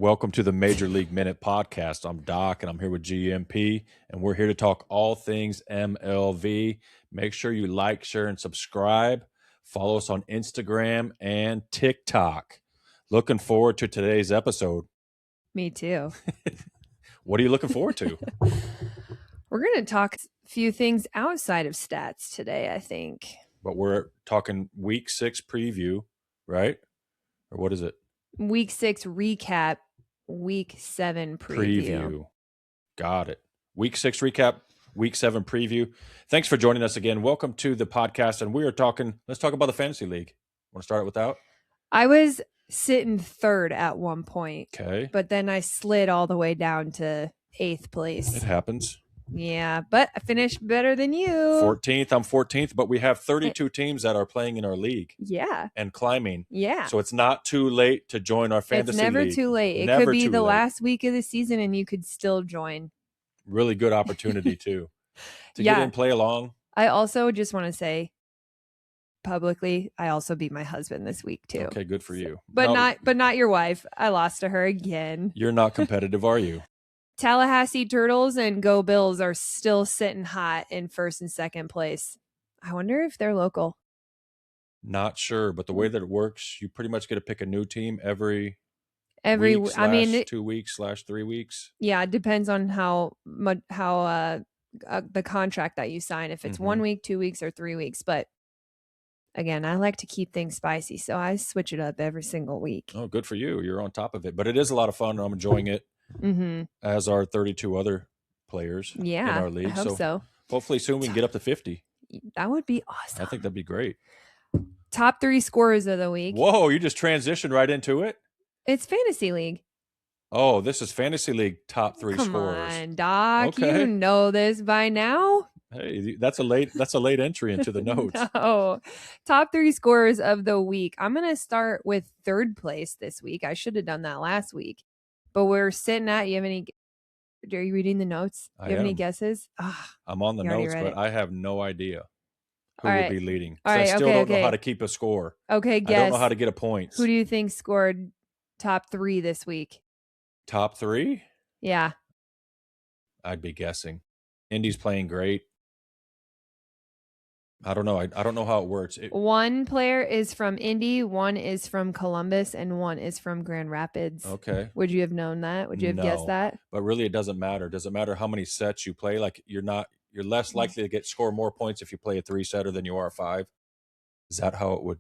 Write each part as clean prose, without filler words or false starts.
Welcome to the Major League Minute Podcast. I'm Doc, and I'm here with GMP, and we're here to talk all things MLV. Make sure you like, share, and subscribe. Follow us on Instagram and TikTok. Looking forward to today's episode. Me too. What are you looking forward to? We're going to talk a few things outside of stats today, I think. But we're talking Week 6 preview, right? Or what is it? Week 6 recap, Week 7 preview. Got it. Week 6 recap, Week 7 preview. Thanks for joining us again. Welcome to the podcast. And let's talk about the Fantasy League. Want to start it with that? I was sitting third at one point. Okay. But then I slid all the way down to 8th place. It happens. Yeah, but I finished better than you. 14th. I'm 14th, but we have 32 teams that are playing in our league. Yeah. And climbing. Yeah. So it's not too late to join our fantasy league. It's never too late. It could be the last week of the season and you could still join. Really good opportunity too. To get in, play along. I also just want to say publicly, I also beat my husband this week too. Okay, good for you. But not your wife. I lost to her again. You're not competitive, are you? Tallahassee Turtles and Go Bills are still sitting hot in first and second place. I wonder if they're local. Not sure, but the way that it works, you pretty much get to pick a new team every week, I mean, 2 weeks / 3 weeks. Yeah, it depends on how the contract that you sign. If it's 1 week, 2 weeks, or 3 weeks. But again, I like to keep things spicy, so I switch it up every single week. Oh, good for you. You're on top of it. But it is a lot of fun. I'm enjoying it. As are 32 other players in our league. I hope so. Hopefully soon we can get up to 50. That would be awesome. I think that'd be great. Top 3 scorers of the week. Whoa, you just transitioned right into it? It's Fantasy League. Oh, this is Fantasy League top 3 scorers. Come on, Doc. Okay. You know this by now. Hey, that's a late entry into the notes. No. Top 3 scorers of the week. I'm going to start with 3rd place this week. I should have done that last week. But we're sitting at, are you reading the notes? Do you have any guesses? I'm on the notes, but I have no idea who would be leading. I still don't know how to keep a score. Okay, guess. I don't know how to get a point. Who do you think scored top 3 this week? Top 3? Yeah. I'd be guessing. Indy's playing great. I don't know. I don't know how it works. One player is from Indy, one is from Columbus, and one is from Grand Rapids. Okay. Would you have known that? Would you have guessed that? But really, it doesn't matter. Does it matter how many sets you play? Like you're less likely to score more points if you play a 3-setter than you are a 5. Is that how it would?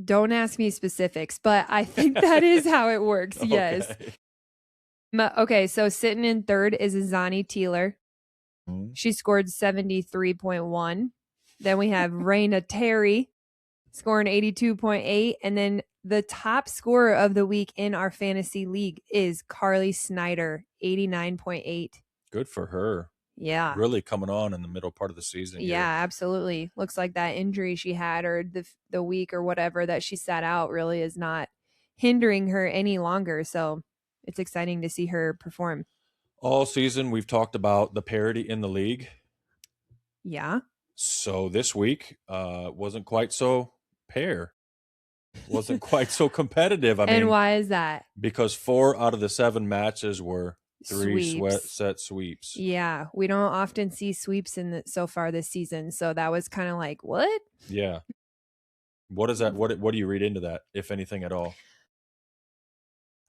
Don't ask me specifics, but I think that is how it works. Okay. Yes. Okay, so sitting in 3rd is Azani Teeler. She scored 73.1. Then we have Raina Terry scoring 82.8. And then the top scorer of the week in our fantasy league is Carly Snyder, 89.8. Good for her. Yeah. Really coming on in the middle part of the season. Yeah, absolutely. Looks like that injury she had or the week or whatever that she sat out really is not hindering her any longer. So it's exciting to see her perform. All season, we've talked about the parity in the league. Yeah. So this week wasn't quite so wasn't quite so competitive. And why is that? Because 4 out of the 7 matches were 3 set sweeps. Yeah, we don't often see sweeps so far this season. So that was kind of like, what? Yeah. What is that? What do you read into that, if anything at all?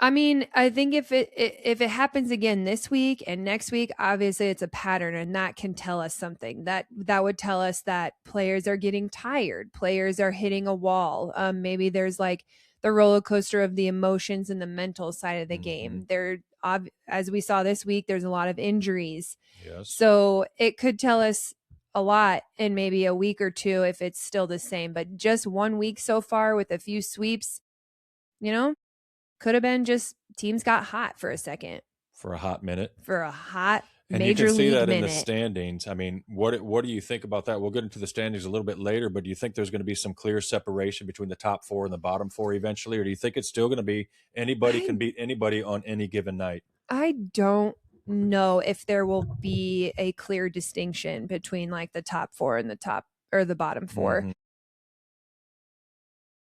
I mean, I think if it happens again this week and next week, obviously it's a pattern, and that can tell us something. That would tell us that players are getting tired, players are hitting a wall. Maybe there's like the roller coaster of the emotions and the mental side of the game. As we saw this week, there's a lot of injuries. Yes. So it could tell us a lot in maybe a week or 2 if it's still the same. But just 1 week so far with a few sweeps, could have been just teams got hot for a second. For a hot minute. For a hot and major league minute. And you can see that in the standings. I mean, what do you think about that? We'll get into the standings a little bit later, but do you think there's going to be some clear separation between the top 4 and the bottom 4 eventually? Or do you think it's still going to be anybody can beat anybody on any given night? I don't know if there will be a clear distinction between like the top 4 and the bottom 4.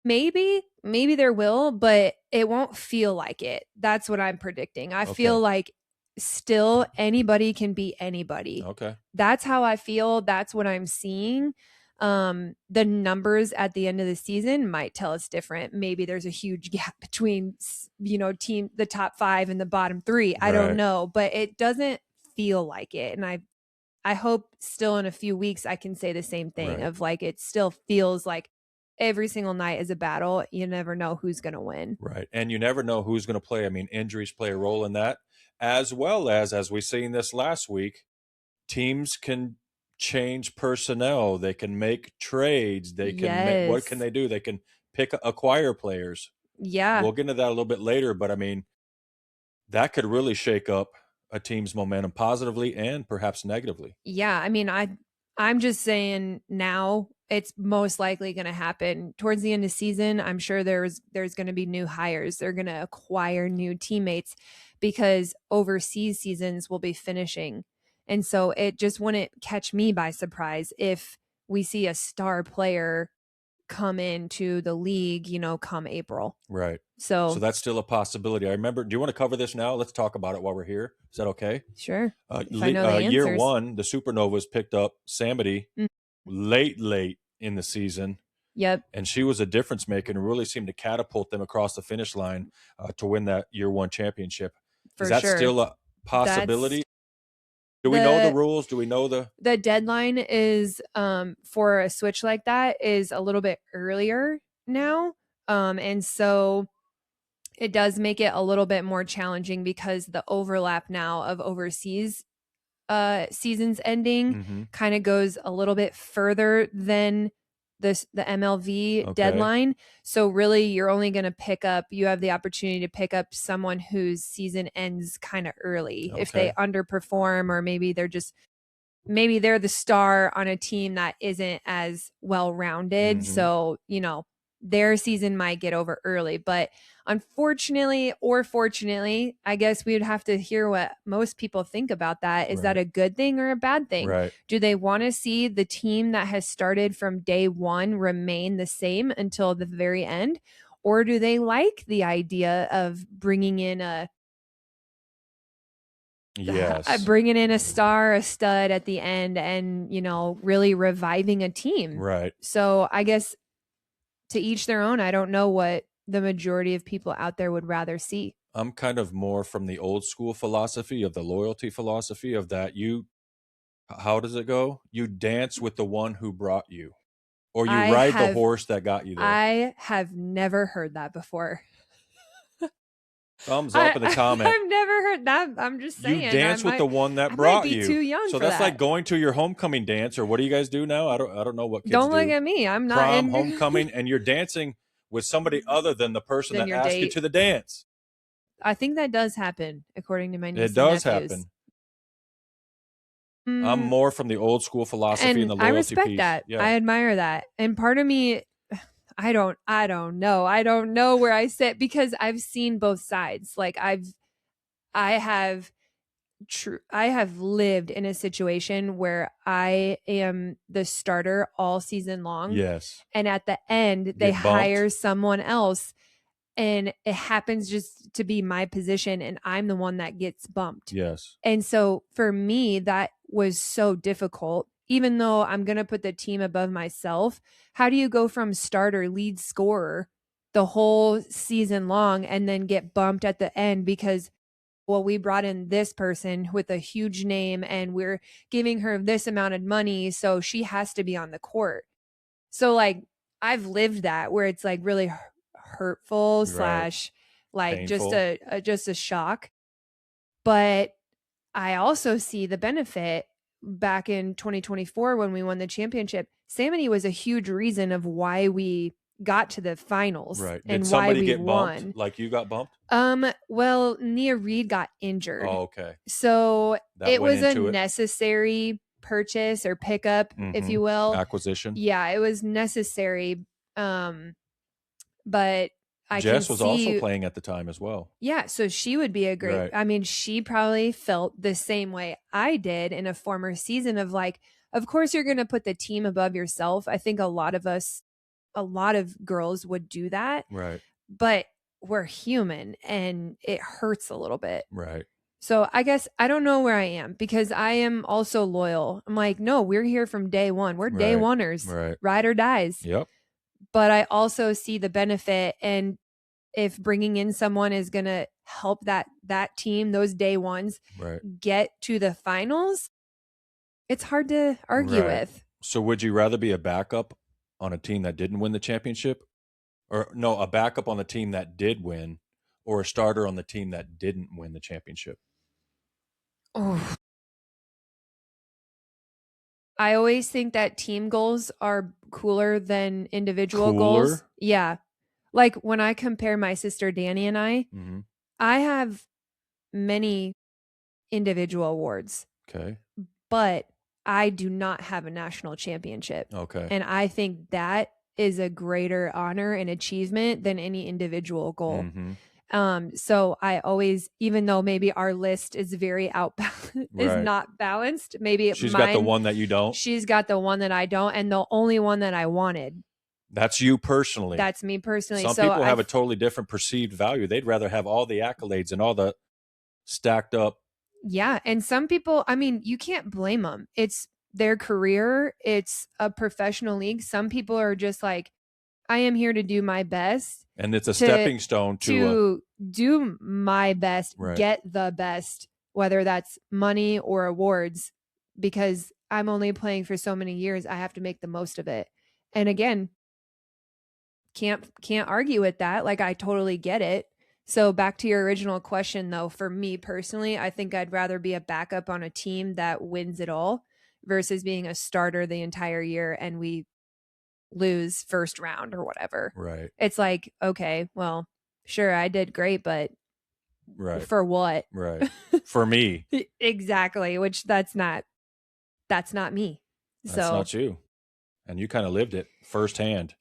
Maybe there will, but it won't feel like it. That's what I'm predicting. I feel Okay. like still anybody can beat anybody. Okay. That's how I feel. That's what I'm seeing. The numbers at the end of the season might tell us different. Maybe there's a huge gap between, the top 5 and the bottom 3. I don't Right. know, but it doesn't feel like it. And I hope still in a few weeks I can say the same thing Right. of like it still feels like every single night is a battle. You never know who's going to win. Right. And you never know who's going to play. I mean, injuries play a role in that, as well as we seen this last week, teams can change personnel. They can make trades. They can what can Yes. they do? They can acquire players. Yeah. We'll get into that a little bit later, but I mean, that could really shake up a team's momentum positively and perhaps negatively. Yeah. I mean, I'm just saying now it's most likely going to happen towards the end of the season. I'm sure there's going to be new hires. They're going to acquire new teammates because overseas seasons will be finishing. And so it just wouldn't catch me by surprise if we see a star player come into the league, come April. Right. So So that's still a possibility. I remember. Do you want to cover this now? Let's talk about it while we're here. Is that okay? sure, if I know the Year answers. one, the Supernovas picked up Samity Mm. late in the season, Yep, and she was a difference maker and really seemed to catapult them across the finish line to win that year one championship. Is for that sure. still a possibility? That's Do we know the the rules? Do we know the deadline is for a switch like that is a little bit earlier now. And so it does make it a little bit more challenging because the overlap now of overseas seasons ending mm-hmm. kind of goes a little bit further than the MLV Okay. deadline. So really you're only going to you have the opportunity to pick up someone whose season ends kind of early. If they underperform or maybe they're the star on a team that isn't as well rounded. Mm-hmm. So, their season might get over early. But unfortunately or fortunately, I guess we would have to hear what most people think about that. Is that a good thing or a bad thing? Right. Do they want to see the team that has started from day one remain the same until the very end? Or do they like the idea of bringing in a star, a stud at the end and, really reviving a team? Right. So I guess to each their own. I don't know what the majority of people out there would rather see. I'm kind of more from the old school philosophy of the loyalty philosophy of that how does it go? You dance with the one who brought you, or you ride the horse that got you there. I have never heard that before. Thumbs up in the comment. I've never heard that. I'm just saying. You dance with the one that brought you. I might be too young so for that's that. like going to your homecoming dance, or what do you guys do now? I don't know what kids Don't look at me. I'm not prom, homecoming, and you're dancing with somebody other than the person that asked you to the dance. I think that does happen, according to my nieces. It does happen. I'm more from the old school philosophy and the loyalty I respect piece. that. Yeah. I admire that. And part of me, I don't know. I don't know where I sit because I've seen both sides. Like I have lived in a situation where I am the starter all season long. Yes. And at the end, they hire someone else and it happens just to be my position and I'm the one that gets bumped. Yes. And so for me, that was so difficult. Even though I'm going to put the team above myself, how do you go from starter, lead scorer the whole season long and then get bumped at the end because, well, we brought in this person with a huge name and we're giving her this amount of money, so she has to be on the court. So like I've lived that where it's like really hurtful / like painful. just a shock. But I also see the benefit back in 2024 when we won the championship. Samity was a huge reason of why we got to the finals. Right. And Did somebody why we get won. bumped? Like you got bumped? Well, Nia Reed got injured. Oh, okay. So it was a necessary purchase or pickup, if you will. Acquisition. Yeah, it was necessary. But Jess was also playing at the time as well. Yeah, so she would be a great. Right. I mean, she probably felt the same way I did in a former season of like, of course you're going to put the team above yourself. I think a lot of us a lot of girls would do that. Right. But we're human and it hurts a little bit. Right. So I guess I don't know where I am because I am also loyal. I'm like, no, we're here from day one. We're day Right. oneers, Right. ride or dies. Yep. But I also see the benefit, and if bringing in someone is going to help that team, those day ones, Right. get to the finals, it's hard to argue Right. with. So would you rather be a backup on a team that didn't win the championship, or no, a backup on the team that did win, or a starter on the team that didn't win the championship? Oh, I always think that team goals are cooler than individual goals. Cooler? Yeah. Like when I compare my sister Danny and Mm-hmm. I have many individual awards, Okay. but I do not have a national championship. Okay. And I think that is a greater honor and achievement than any individual goal. Mm-hmm. So I always, even though maybe our list is very is Right. not balanced, maybe She's mine, got the one that you don't. she's got the one that I don't, and the only one that I wanted. That's you personally. That's me personally. Some So people have a totally different perceived value. They'd rather have all the accolades and all the stacked up. Yeah. And some people, I mean, you can't blame them. It's their career, it's a professional league. Some people are just like, I am here to do my best. And it's a stepping stone to do my best, right. Get the best, whether that's money or awards, because I'm only playing for so many years. I have to make the most of it. And again, can't argue with that. Like, I totally get it. So back to your original question, though, for me personally, I think I'd rather be a backup on a team that wins it all versus being a starter the entire year and we lose first round or whatever. Right. It's like, okay, well, sure, I did great, but right. For what? Right. For me. Exactly, which that's not me. That's not you. And you kind of lived it firsthand.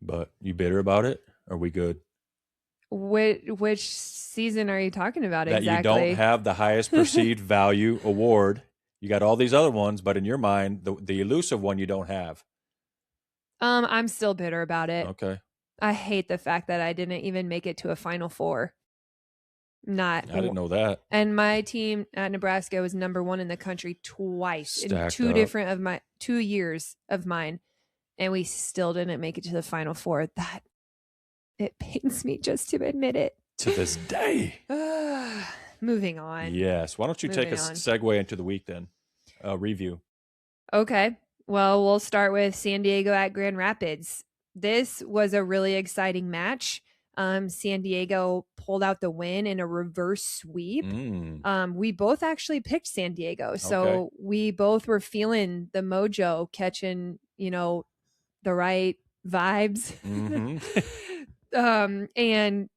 But you bitter about it? Are we good? Which season are you talking about that exactly? That you don't have the highest perceived value award. You got all these other ones, but in your mind, the elusive one you don't have. I'm still bitter about it. Okay. I hate the fact that I didn't even make it to a Final Four. I didn't know that. And my team at Nebraska was number 1 in the country twice Stacked in up. 2 years of mine, and we still didn't make it to the Final Four. That it pains me just to admit it. To this day. Moving on. Yes. Why don't you take a segue into the week then? Review. Okay. Well, we'll start with San Diego at Grand Rapids. This was a really exciting match. San Diego pulled out the win in a reverse sweep. We both actually picked San Diego. So we both were feeling the mojo, catching, the right vibes. Mm-hmm. And,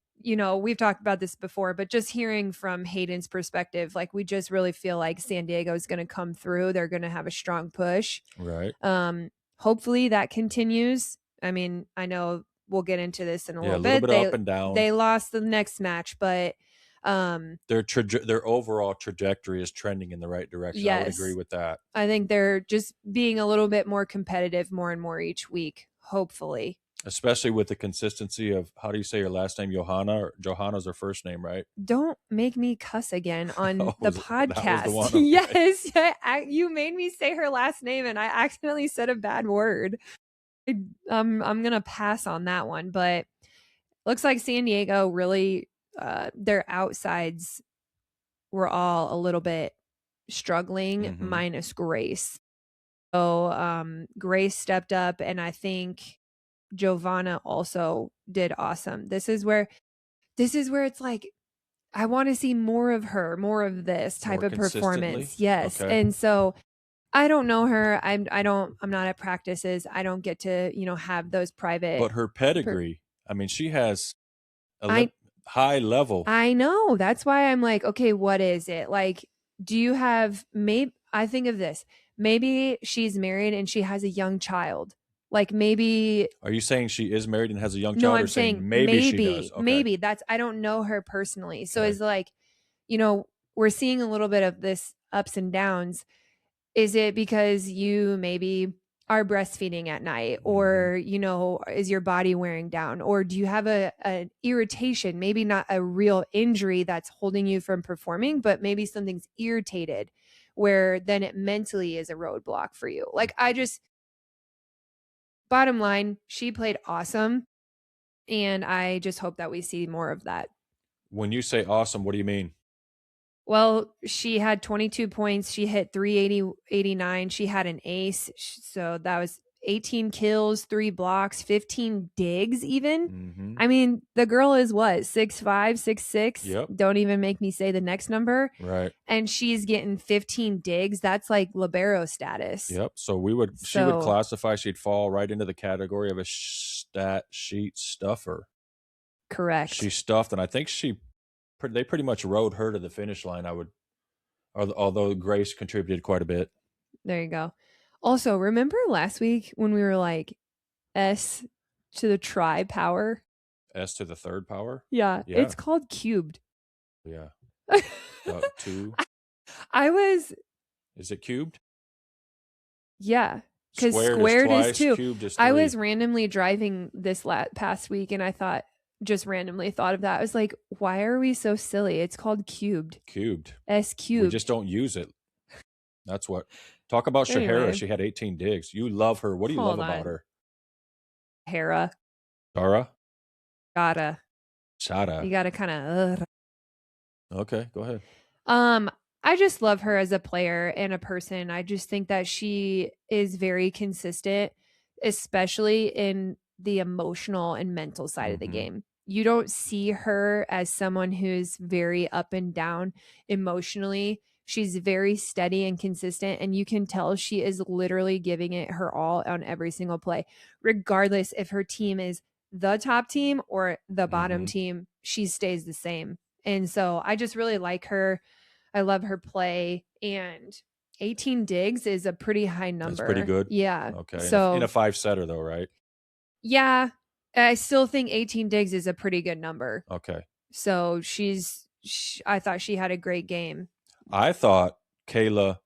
we've talked about this before, but just hearing from Hayden's perspective, like we just really feel like San Diego is going to come through. They're going to have a strong push. Right. Hopefully that continues. I mean, I know we'll get into this in a little bit. Up and down. They lost the next match, but their overall trajectory is trending in the right direction. Yes. I would agree with that. I think they're just being a little bit more competitive more and more each week, hopefully. Especially with the consistency of, how do you say your last name? Johanna's her first name, right? Don't make me cuss again on the podcast. That was the one. Yes. You made me say her last name and I accidentally said a bad word. I'm going to pass on that one, but looks like San Diego really, their outsides were all a little bit struggling, minus Grace. So Grace stepped up, and I think Giovanna also did awesome. This is where it's like, I want to see more of her, more of this type of performance. Yes. Okay. And so I don't know her. I'm not at practices. I don't get to, have those private. But her pedigree, I mean, she has a high level. I know. That's why I'm like, okay, what is it? Like, do you have, I think of this, maybe she's married and she has a young child. Like maybe. Are you saying she is married and has a young child? No, I'm saying maybe she does. Okay. Maybe I don't know her personally. So it's like, we're seeing a little bit of this ups and downs. Is it because you maybe are breastfeeding at night, Mhm. or is your body wearing down, or do you have an irritation, maybe not a real injury that's holding you from performing, but maybe something's irritated, where then it mentally is a roadblock for you. Like, bottom line, she played awesome, and I just hope that we see more of that. When you say awesome, what do you mean? Well, she had 22 points. She hit 389. She had an ace. So that was 18 kills, 3 blocks, 15 digs even. Mm-hmm. I mean, the girl is what, 6'5", 6'6"? Yep. Don't even make me say the next number. Right. And she's getting 15 digs. That's like libero status. Yep. So she would classify, she'd fall right into the category of a stat sheet stuffer. Correct. She stuffed, and I think they pretty much rode her to the finish line. Although Grace contributed quite a bit. There you go. Also, remember last week when we were like S to the tri power? S to the third power? Yeah. Yeah. It's called cubed. Yeah. 2. Is it cubed? Yeah. Because squared twice, is 2. cubed is 3. I was randomly driving this past week, and I randomly thought of that. I was like, why are we so silly? It's called cubed. Cubed. S cubed. We just don't use it. That's what. Talk about Shahara. Anyway. She had 18 digs. You love her. What do you love about her? Hera. Shara? Gotta. Shada. You gotta kind of. Okay, go ahead. I just love her as a player and a person. I just think that she is very consistent, especially in the emotional and mental side of the game. You don't see her as someone who's very up and down emotionally. She's very steady and consistent, and you can tell she is literally giving it her all on every single play, regardless if her team is the top team or the bottom team. She stays the same. And so I just really like her. I love her play, and 18 digs is a pretty high number. That's pretty good. Yeah. Okay. So in a 5-setter though, right? Yeah. I still think 18 digs is a pretty good number. Okay. So I thought she had a great game. I thought Kayla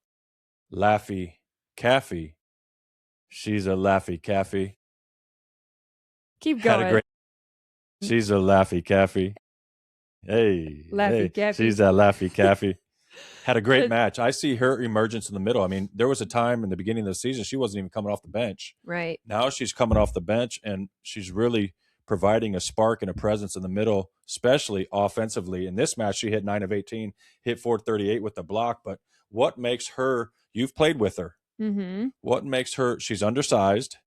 Laffy Caffey. She's a Laffy Caffey. Keep going. She's a Laffy Caffey. Hey. Laffy Caffey. She's a Laffy Caffey. Had a great match. I see her emergence in the middle. I mean, there was a time in the beginning of the season she wasn't even coming off the bench. Right. Now she's coming off the bench, and she's really providing a spark and a presence in the middle, especially offensively. In this match, she hit 9 of 18, hit 438 with the block. But what makes her, you've played with her. Mm-hmm. What makes her, she's undersized.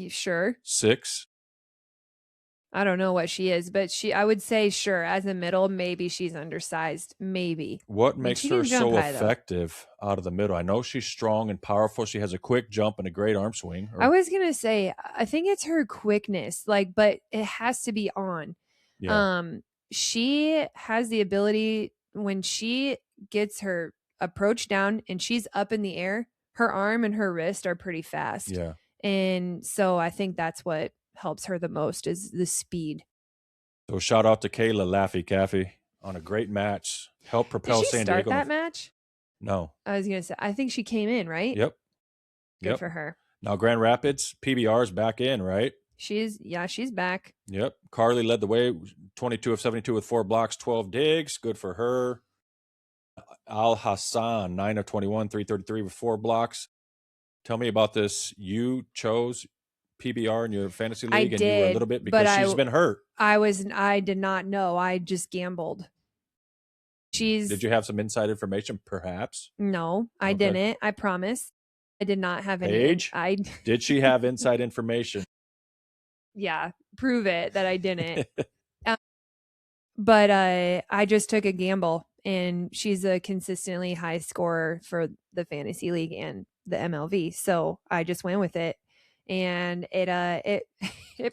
Sure. 6. I don't know what she is, but I would say, sure, as a middle, maybe she's undersized. Maybe. What makes her so effective out of the middle? I know she's strong and powerful. She has a quick jump and a great arm swing. I was going to say, I think it's her quickness, but it has to be on. Yeah. She has the ability, when she gets her approach down and she's up in the air, her arm and her wrist are pretty fast. Yeah. And so I think that's what helps her the most, is the speed. So shout out to Kayla Laffy Caffey on a great match. Help propel San Diego. Did she start that match? No. I was going to say, I think she came in, right? Yep. Good for her. Now Grand Rapids, PBR's back in, right? She's back. Yep. Carly led the way, 22 of 72 with 4 blocks, 12 digs. Good for her. Al Hassan, 9 of 21, 333 with 4 blocks. Tell me about this. You chose PBR in your fantasy league, and you were a little bit, because she's been hurt. I did not know. I just gambled. Did you have some inside information, perhaps? No, I didn't. I promise. I did not have any. Paige, did she have inside information? Yeah, prove it that I didn't. But I just took a gamble, and she's a consistently high scorer for the fantasy league and the MLV. So I just went with it, and it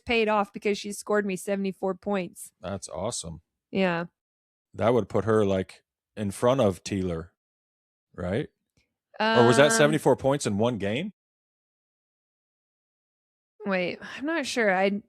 paid off, because she scored me 74 points. That's awesome. Yeah. That would put her like in front of Teeler, right? Or was that 74 points in one game? Wait, I'm not sure. I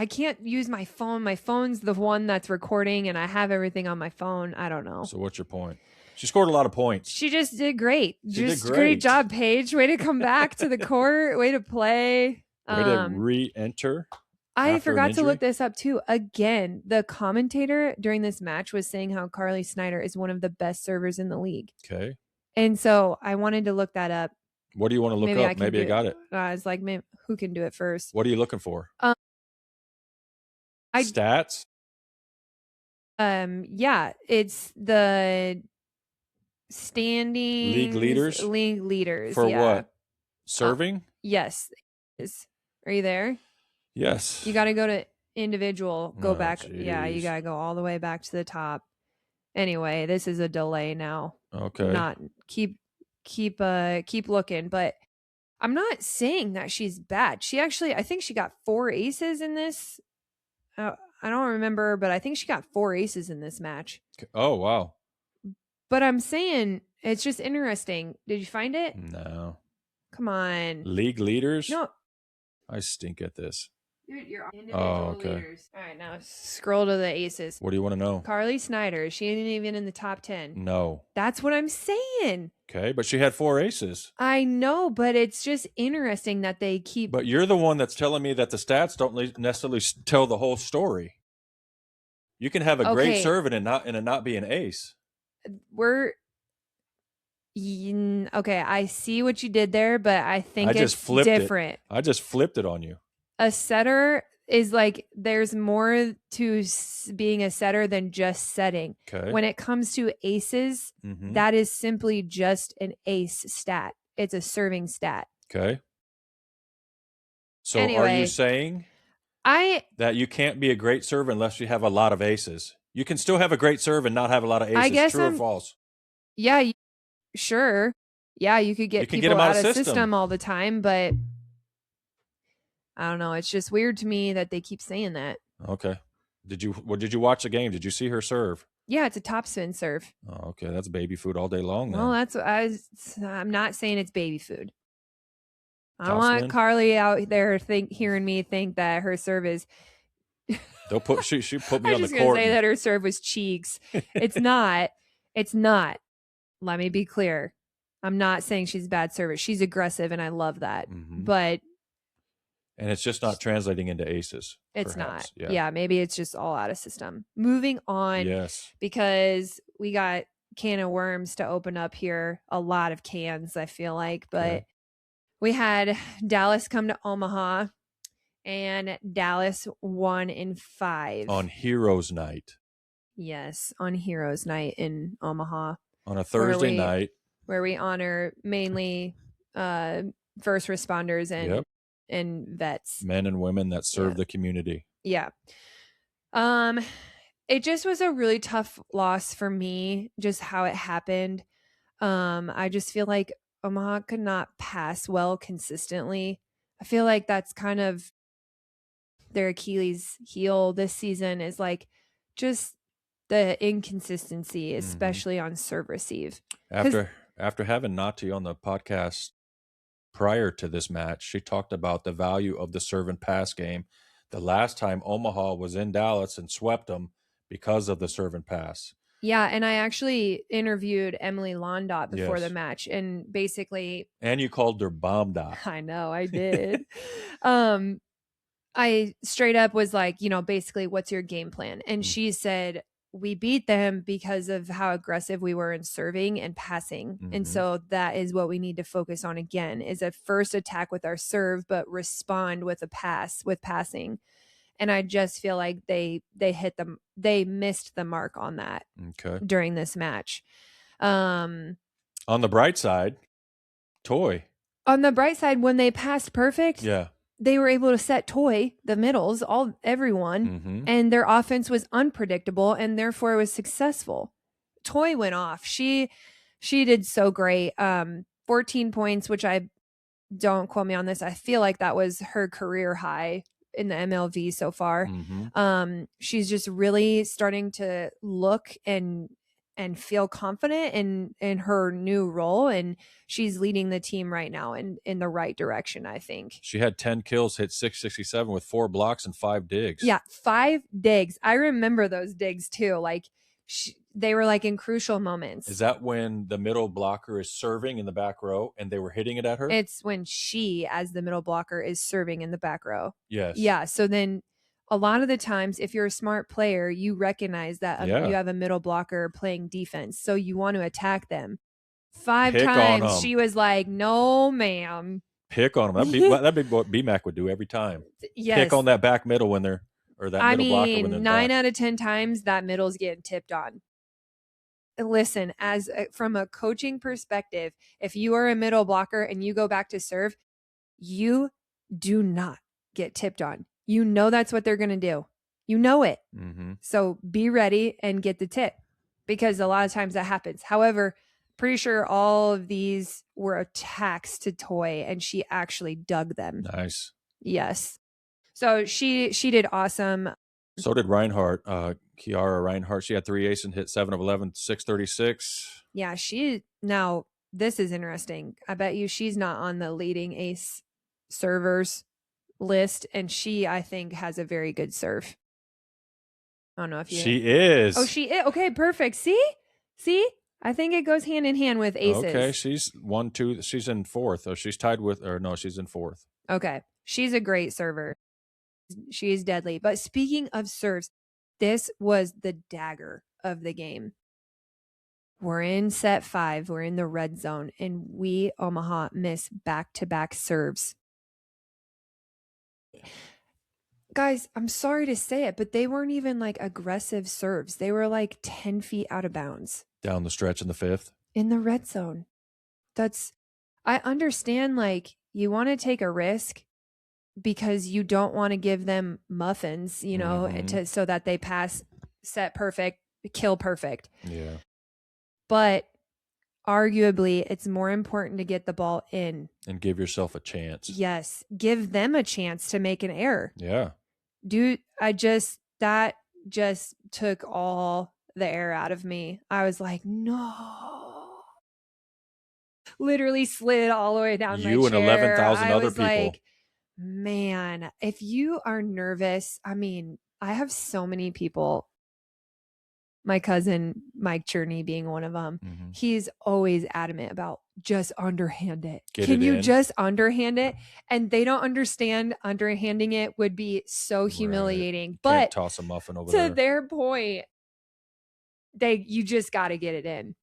can't use my phone. My phone's the one that's recording and I have everything on my phone. I don't know. So what's your point? She scored a lot of points. She just did great. She did Just great. great job, Paige. Way to come back to the court. Way to play. Way to re-enter. I forgot to look this up too. Again, the commentator during this match was saying how Carly Snyder is one of the best servers in the league. Okay. And so I wanted to look that up. What do you want to look up? Maybe I got it. I was like, maybe, who can do it first? What are you looking for? Stats? Yeah, it's the standings. League leaders? League leaders. For what? Serving? Yes. Are you there? Yes. You got to go to individual, go back. Geez. Yeah, you got to go all the way back to the top. Anyway, this is a delay now. Okay. Not keep looking, but I'm not saying that she's bad. She actually, I think she got 4 aces in this. I don't remember, but I think she got 4 aces in this match. Oh, wow. But I'm saying it's just interesting. Did you find it? No. Come on. League leaders? No. I stink at this. You're individual leaders. All right, now scroll to the aces. What do you want to know? Carly Snyder. She ain't even in the top 10. No. That's what I'm saying. Okay, but she had 4 aces. I know, but it's just interesting that they keep... But you're the one that's telling me that the stats don't necessarily tell the whole story. You can have a great serve and it not be an ace. Okay, I see what you did there, but I think it's different. I just flipped it on you. A setter is like, there's more to being a setter than just setting. Okay. When it comes to aces, that is simply just an ace stat. It's a serving stat. Okay. So anyway, are you saying that you can't be a great server unless you have a lot of aces? You can still have a great serve and not have a lot of aces. I guess true or false? Yeah, sure. Yeah, you could get people out of system all the time, but I don't know. It's just weird to me that they keep saying that. Okay. Did you watch the game? Did you see her serve? Yeah, it's a topspin serve. Oh, okay. That's baby food all day long then. Well, that's what I'm not saying it's baby food. I don't want Carly out there hearing me think that her serve is They'll put she put me on the court. I'm just gonna say that her serve was cheeks. It's not. It's not. Let me be clear. I'm not saying she's a bad server. She's aggressive and I love that. But and it's just not translating into aces. It's perhaps. Not. Yeah, maybe it's just all out of system. Moving on. Yes. Because we got can of worms to open up here. A lot of cans, I feel like. But we had Dallas come to Omaha. And Dallas won in 5. On Heroes Night. Yes, on Heroes Night in Omaha. On a Thursday night. Where we honor mainly first responders and vets. Men and women that serve the community. Yeah. It just was a really tough loss for me, just how it happened. I just feel like Omaha could not pass well consistently. I feel like that's kind of their Achilles heel this season, is like just the inconsistency, especially on serve receive. After having Nati on the podcast prior to this match, she talked about the value of the serve and pass game. The last time Omaha was in Dallas and swept them because of the serve and pass. Yeah, and I actually interviewed Emily Londot before the match, and basically... And you called her Bomb Dot. I know, I did. I straight up was like, basically, what's your game plan? And she said, we beat them because of how aggressive we were in serving and passing. And so that is what we need to focus on again, is a first attack with our serve, but respond with a pass with passing. And I just feel like they missed the mark on that during this match. On the bright side, on the bright side, when they passed perfect, they were able to set the middles, everyone, and their offense was unpredictable, and therefore it was successful. Toy went off. She did so great. 14 points, which don't quote me on this. I feel like that was her career high in the MLV so far. She's just really starting to look and and feel confident in her new role, and she's leading the team right now in the right direction, I think. She had 10 kills, hit 667 with 4 blocks and 5 digs. Yeah, 5 digs. I remember those digs too. Like they were like in crucial moments. Is that when the middle blocker is serving in the back row and they were hitting it at her? It's when she, as the middle blocker, is serving in the back row. Yes. Yeah. So then a lot of the times, if you're a smart player, you recognize that you have a middle blocker playing defense. So you want to attack them. 5 Pick times she was like, no, ma'am. Pick on them. That'd be what BMAC would do every time. Yes. Pick on that back middle when they're, or that middle blocker when they're 9 out of 10 times that middle's getting tipped on. Listen, from a coaching perspective, if you are a middle blocker and you go back to serve, you do not get tipped on. You know that's what they're going to do. You know it. Mm-hmm. So be ready and get the tip, because a lot of times that happens. However, pretty sure all of these were attacks to Toy, and she actually dug them. Nice. Yes. So she did awesome. So did Reinhardt, Kiara Reinhardt. She had 3 aces and hit 7 of 11, 636. Yeah, now this is interesting. I bet you she's not on the leading ace servers list, and she, I think, has a very good serve. I don't know if she is. Oh, she is. Okay, perfect. See? I think it goes hand in hand with aces. Okay, she's 1, 2. She's in 4th. Oh, she's tied with, or no, she's in 4th. Okay, she's a great server. She is deadly. But speaking of serves, this was the dagger of the game. We're in set 5. We're in the red zone, and we, Omaha, miss back-to-back serves. Guys, I'm sorry to say it, but they weren't even like aggressive serves. They were like 10 feet out of bounds. Down the stretch in the 5th. In the red zone. I understand, like, you want to take a risk because you don't want to give them muffins, you know, so that they pass set perfect, kill perfect. Yeah. But arguably, it's more important to get the ball in. And give yourself a chance. Yes. Give them a chance to make an error. Yeah. Dude, that just took all the air out of me. I was like, no. Literally slid all the way down my chair. You and 11,000 other people. Like, man, if you are nervous, I mean, I have so many people. My cousin, Mike Cherney, being one of them, he's always adamant about just underhand it. Can you just underhand it? And they don't understand underhanding it would be so humiliating. Right. But can't toss a muffin over there. To their point, you just got to get it in.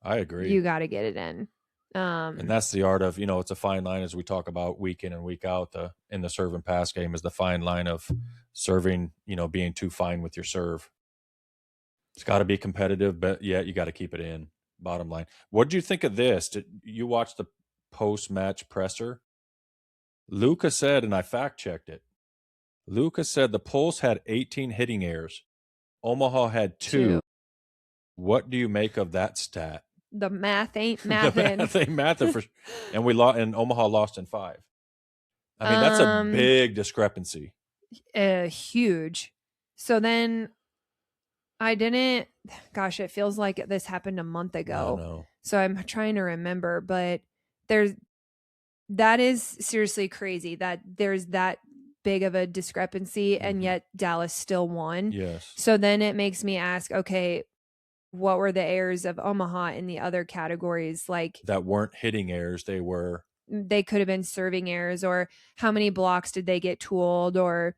I agree. You got to get it in. And that's the art of, it's a fine line, as we talk about week in and week out in the serve and pass game, is the fine line of serving, being too fine with your serve. It's got to be competitive, but yeah, you got to keep it in. Bottom line. What did you think of this? Did you watch the post-match presser? Luca said, and I fact-checked it, Luca said the Pulse had 18 hitting errors. Omaha had 2. What do you make of that stat? The math ain't mathing. The math ain't mathing and Omaha lost in 5. I mean, that's a big discrepancy. Huge. So then it feels like this happened a month ago. So I'm trying to remember, but that is seriously crazy that there's that big of a discrepancy, and yet Dallas still won. Yes. So then it makes me ask, okay, what were the errors of Omaha in the other categories? Like, that weren't hitting errors. They could have been serving errors, or how many blocks did they get tooled, or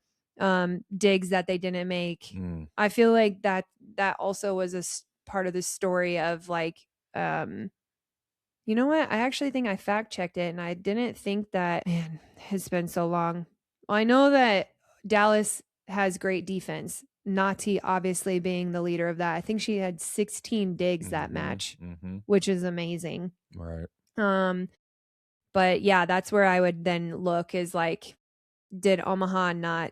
digs that they didn't make. I feel like that also was a part of the story of like, you know what? I actually think I fact checked it, and I didn't think that. Man, it's been so long. Well, I know that Dallas has great defense. Nati obviously being the leader of that. I think she had 16 digs that match, which is amazing. Right. But yeah, that's where I would then look, is like, did Omaha not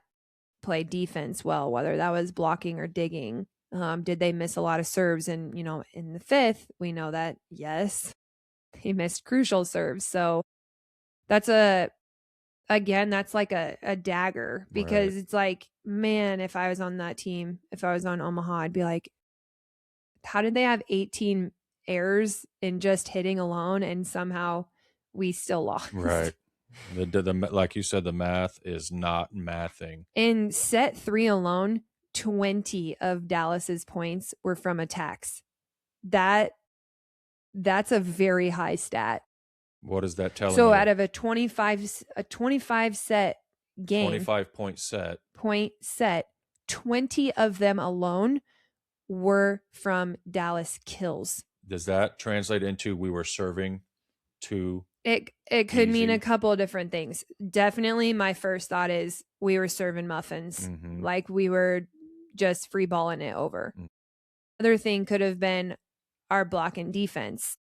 play defense well, whether that was blocking or digging? Did they miss a lot of serves? And, in the 5th, we know that, yes, they missed crucial serves. So that's that's like a dagger, because It's like, man, if I was on that team, if I was on Omaha, I'd be like, how did they have 18 errors in just hitting alone and somehow we still lost? Right. Like you said, the math is not mathing. In set 3 alone, 20 of Dallas's points were from attacks. That's a very high stat. What is that telling So you? out of a 25 set game, 25 point set, 20 of them alone were from Dallas kills. Does that translate into we were serving too? It could mean easy? a couple of different things. Definitely my first thought is we were serving muffins. Mhm. Like we were just free balling it over. Other thing could have been our block and defense.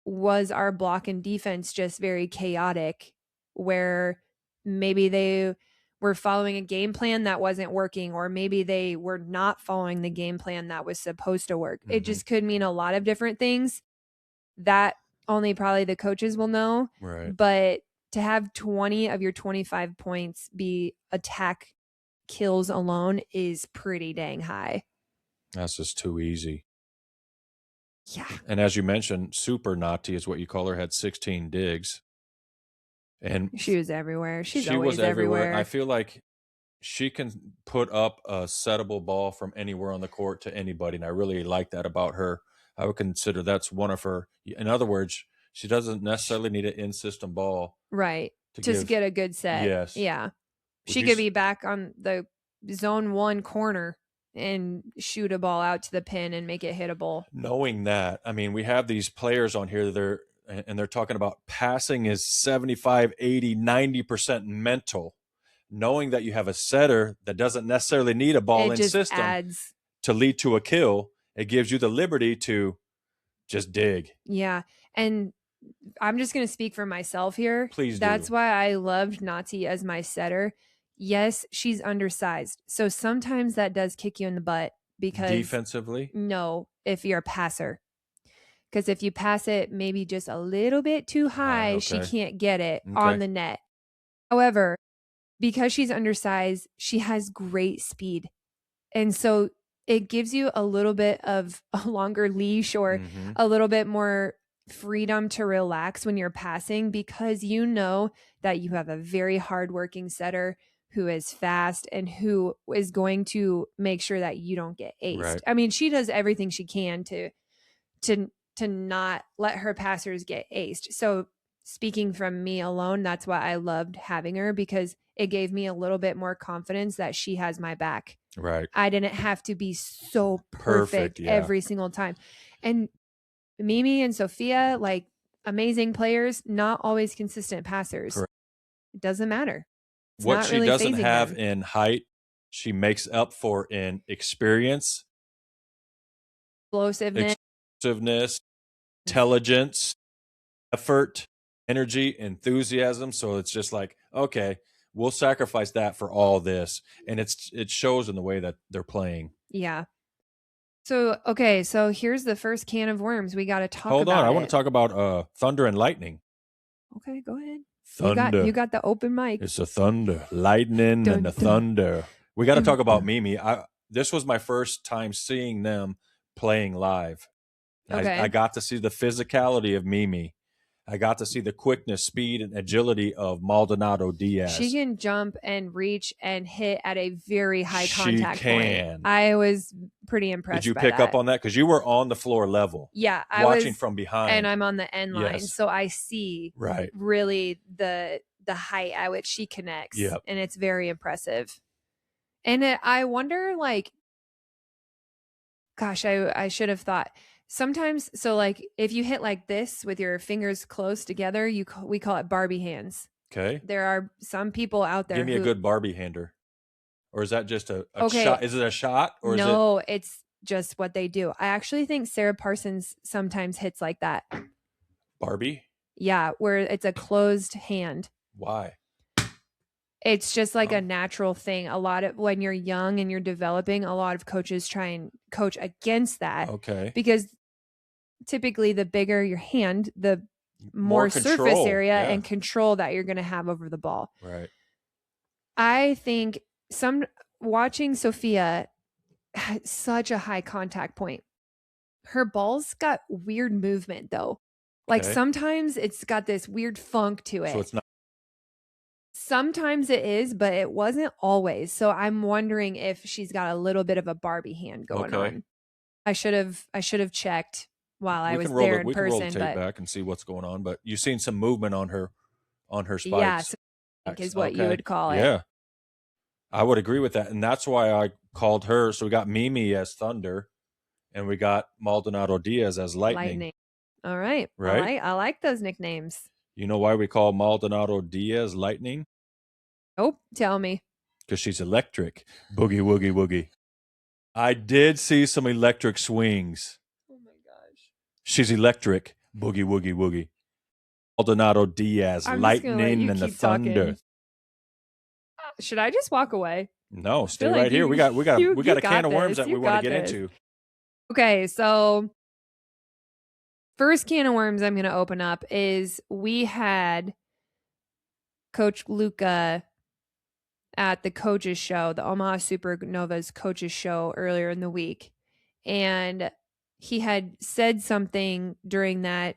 Was our block and defense just very chaotic where maybe they were following a game plan that wasn't working, or maybe they were not following the game plan that was supposed to work? It just could mean a lot of different things that only probably the coaches will know. Right. But to have 20 of your 25 points be attack kills alone is pretty dang high. That's just too easy. Yeah. And as you mentioned, Super Nati is what you call her, had 16 digs. And she was everywhere. She was everywhere. I feel like she can put up a settable ball from anywhere on the court to anybody. And I really like that about her. I would consider that's one of her. In other words, she doesn't necessarily need an in-system ball. Right. To get a good set. Yes. Yeah. She could be back on the zone 1 corner and shoot a ball out to the pin and make it hittable. Knowing that, I mean, we have these players on here they're talking about passing is 75, 80, 90% mental. Knowing that you have a setter that doesn't necessarily need a ball in system adds to lead to a kill, it gives you the liberty to just dig. Yeah. And I'm just going to speak for myself here. Please do. That's why I loved Nati as my setter. Yes, she's undersized. So sometimes that does kick you in the butt because defensively? No, if you're a passer. Because if you pass it maybe just a little bit too high, she can't get it on the net. However, because she's undersized, she has great speed. And so it gives you a little bit of a longer leash or a little bit more freedom to relax when you're passing, because you know that you have a very hardworking setter who is fast and who is going to make sure that you don't get aced. Right. I mean, she does everything she can to not let her passers get aced. So speaking from me alone, that's why I loved having her, because it gave me a little bit more confidence that she has my back. Right. I didn't have to be so perfect every single time. And Mimi and Sophia, like amazing players, not always consistent passers. Correct. It doesn't matter. It's what not she really doesn't have them. in height, she makes up for in experience, explosiveness, intelligence, effort, energy, enthusiasm. So it's just like, okay, we'll sacrifice that for all this. And it shows in the way that they're playing. Yeah. So, okay. So here's the first can of worms. We got to talk about Hold on. I want to talk about thunder and lightning. Okay, go ahead. Thunder. You got the open mic. It's the thunder, lightning, and the thunder. We got to talk about Mimi. This was my first time seeing them playing live. Okay. I got to see the physicality of Mimi. I got to see the quickness, speed, and agility of Maldonado Diaz. She can jump and reach and hit at a very high contact point. I was pretty impressed. Did you pick up on that? Because you were on the floor level. Yeah, I was watching from behind, and I'm on the end line, so I see really the height at which she connects, and it's very impressive. And I wonder, like, gosh, I should have thought. Sometimes, so like if you hit like this with your fingers close together, we call it Barbie hands. Okay. There are some people out there. Give me a good Barbie hander. Or is that just a shot? Is it a shot? Or no, it's just what they do. I actually think Sarah Parsons sometimes hits like that. Barbie? Yeah, where it's a closed hand. Why? It's just like a natural thing. A lot of when you're young and you're developing, a lot of coaches try and coach against that. Okay. Because typically the bigger your hand, the more surface area and control that you're going to have over the ball. Right. I think watching Sophia had such a high contact point. Her ball's got weird movement though. Like Okay. sometimes it's got this weird funk to So it. it's not Sometimes it is, but it wasn't always. So I'm wondering if she's got a little bit of a Barbie hand going okay. on. I should have checked while I We was can roll there the in we can roll the person, tape but back and see what's going on. But you've seen some movement on her yeah, spikes. so I think is what you Okay. would call it. Yeah. I would agree with that. And that's why I called her. So we got Mimi as Thunder and we got Maldonado Diaz as Lightning, Lightning. All right. right? I like those nicknames. You know why we call Maldonado Diaz Lightning? Oh, tell me. Because she's electric. Boogie woogie woogie. I did see some electric swings. Oh my gosh. She's electric. Boogie woogie woogie. Maldonado Diaz, I'm just gonna let Lightning you and the keep Thunder. talking. Should I just walk away? No, I stay feel right like here. you We got a can got of worms this. that You we want to got get this. into. Okay, so first can of worms I'm going to open up is we had Coach Luca at the coaches show, the Omaha Supernovas coaches show earlier in the week. And he had said something during that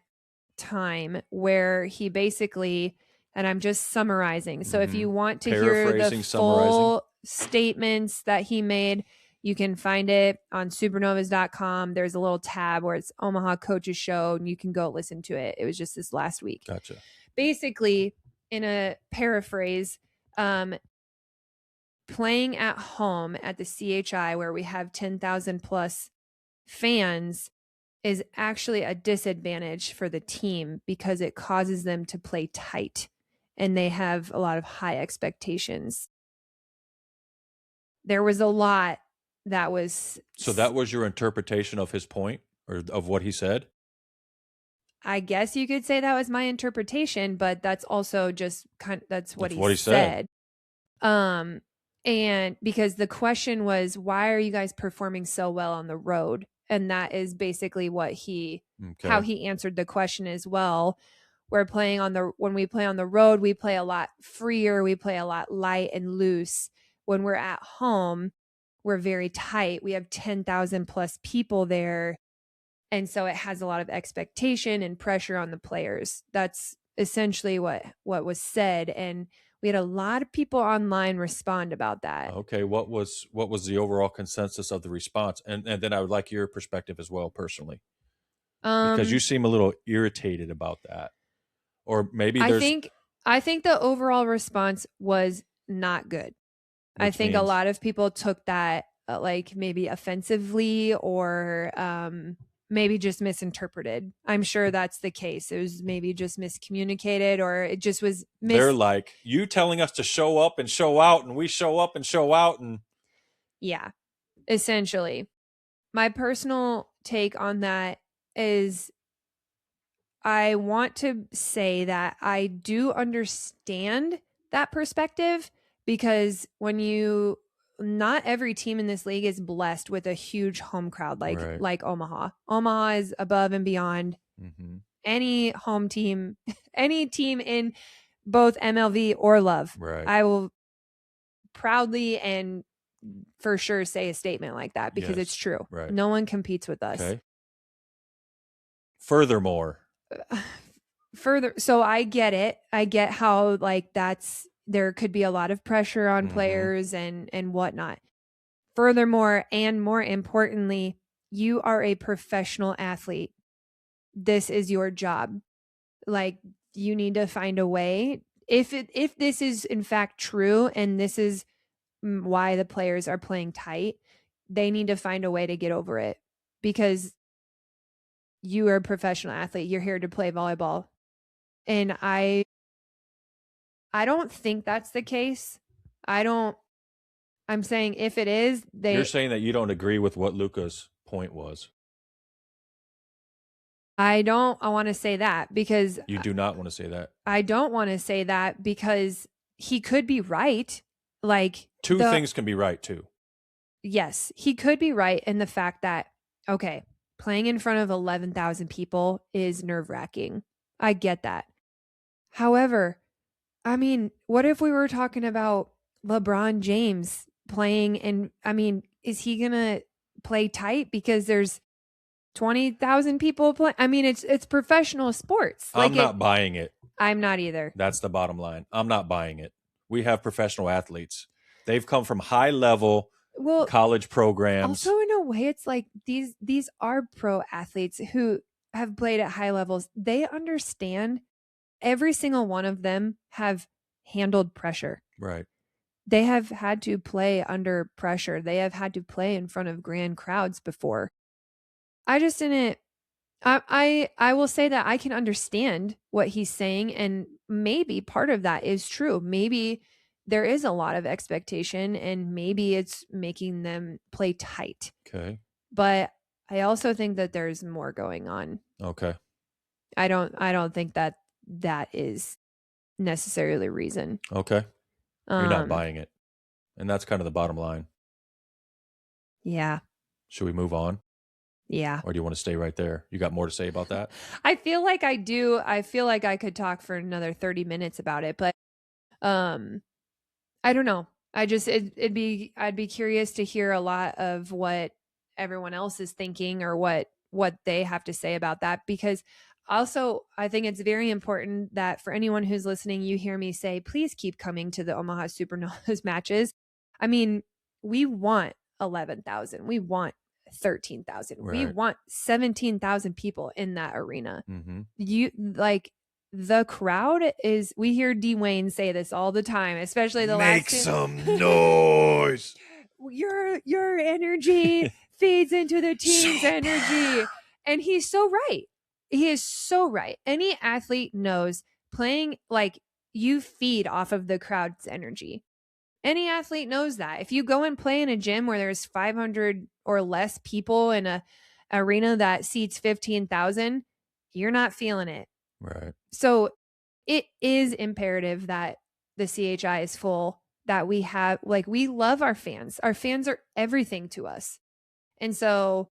time where he basically, and I'm just summarizing. So if you want to hear the Paraphrasing, full statements that he made, you can find it on supernovas.com. There's a little tab where it's Omaha Coaches Show, and you can go listen to it. It was just this last week. Gotcha. Basically, in a paraphrase, playing at home at the CHI where we have 10,000 plus fans is actually a disadvantage for the team because it causes them to play tight and they have a lot of high expectations. There was a lot that was. So that was your interpretation of his point or of what he said? I guess you could say that was my interpretation, but that's also just that's what That's what he said. And because the question was, why are you guys performing so well on the road? And that is basically what how he answered the question as well. When we play on the road, we play a lot freer, we play a lot light and loose. When we're at home, we're very tight. We have 10,000 plus people there. And so it has a lot of expectation and pressure on the players. That's essentially what was said. And we had a lot of people online respond about that. Okay, what was the overall consensus of the response? And then I would like your perspective as well, personally, because you seem a little irritated about that, or maybe I think the overall response was not good. I think a lot of people took that like maybe offensively or maybe just misinterpreted. I'm sure that's the case. It was maybe just miscommunicated or it just was they're like, you telling us to show up and show out and we show up and show out and yeah, essentially. My personal take on that is I want to say that I do understand that perspective because not every team in this league is blessed with a huge home crowd like Omaha. Omaha is above and beyond any home team, any team in both MLV or Love. Right. I will proudly and for sure say a statement like that because it's true. Right. No one competes with us. Okay. Furthermore, so I get it. I get how like there could be a lot of pressure on players and whatnot. Furthermore, and more importantly, you are a professional athlete. This is your job. Like you need to find a way. If this is in fact true and this is why the players are playing tight, they need to find a way to get over it because you are a professional athlete. You're here to play volleyball. And I don't think that's the case. I'm saying if it is, you're saying that you don't agree with what Luca's point was. I want to say that because you do not want to say that. I don't want to say that because he could be right. Like two things can be right too. Yes, he could be right in the fact that, okay, playing in front of 11,000 people is nerve-wracking. I get that. However, I mean, what if we were talking about LeBron James playing is he going to play tight because there's 20,000 people play. I mean, it's professional sports. I'm not buying it. I'm not either. That's the bottom line. I'm not buying it. We have professional athletes. They've come from high level college programs. Also, in a way, it's like these are pro athletes who have played at high levels. They understand. Every single one of them have handled pressure. Right. They have had to play under pressure. They have had to play in front of grand crowds before. I just didn't. I will say that I can understand what he's saying, and maybe part of that is true. Maybe there is a lot of expectation, and maybe it's making them play tight. Okay. But I also think that there's more going on. Okay. I don't think that is necessarily reason. Okay. You're not buying it. And that's kind of the bottom line. Yeah. Should we move on? Yeah. Or do you want to stay right there? You got more to say about that? I feel like I do. I feel like I could talk for another 30 minutes about it, but I don't know. I'd be curious to hear a lot of what everyone else is thinking or what they have to say about that, because also I think it's very important that for anyone who's listening, you hear me say, please keep coming to the Omaha Supernovas matches. I mean, we want 11,000. We want 13,000. Right. We want 17,000 people in that arena. Mm-hmm. You like the crowd is, we hear Dwayne say this all the time, especially the Make last some noise. Your energy feeds into the team's energy. And he's so right. He is so right. Any athlete knows playing, like, you feed off of the crowd's energy. Any athlete knows that. If you go and play in a gym where there's 500 or less people in a arena that seats 15,000, you're not feeling it. Right. So it is imperative that the CHI is full, that we have, like, we love our fans. Our fans are everything to us. And so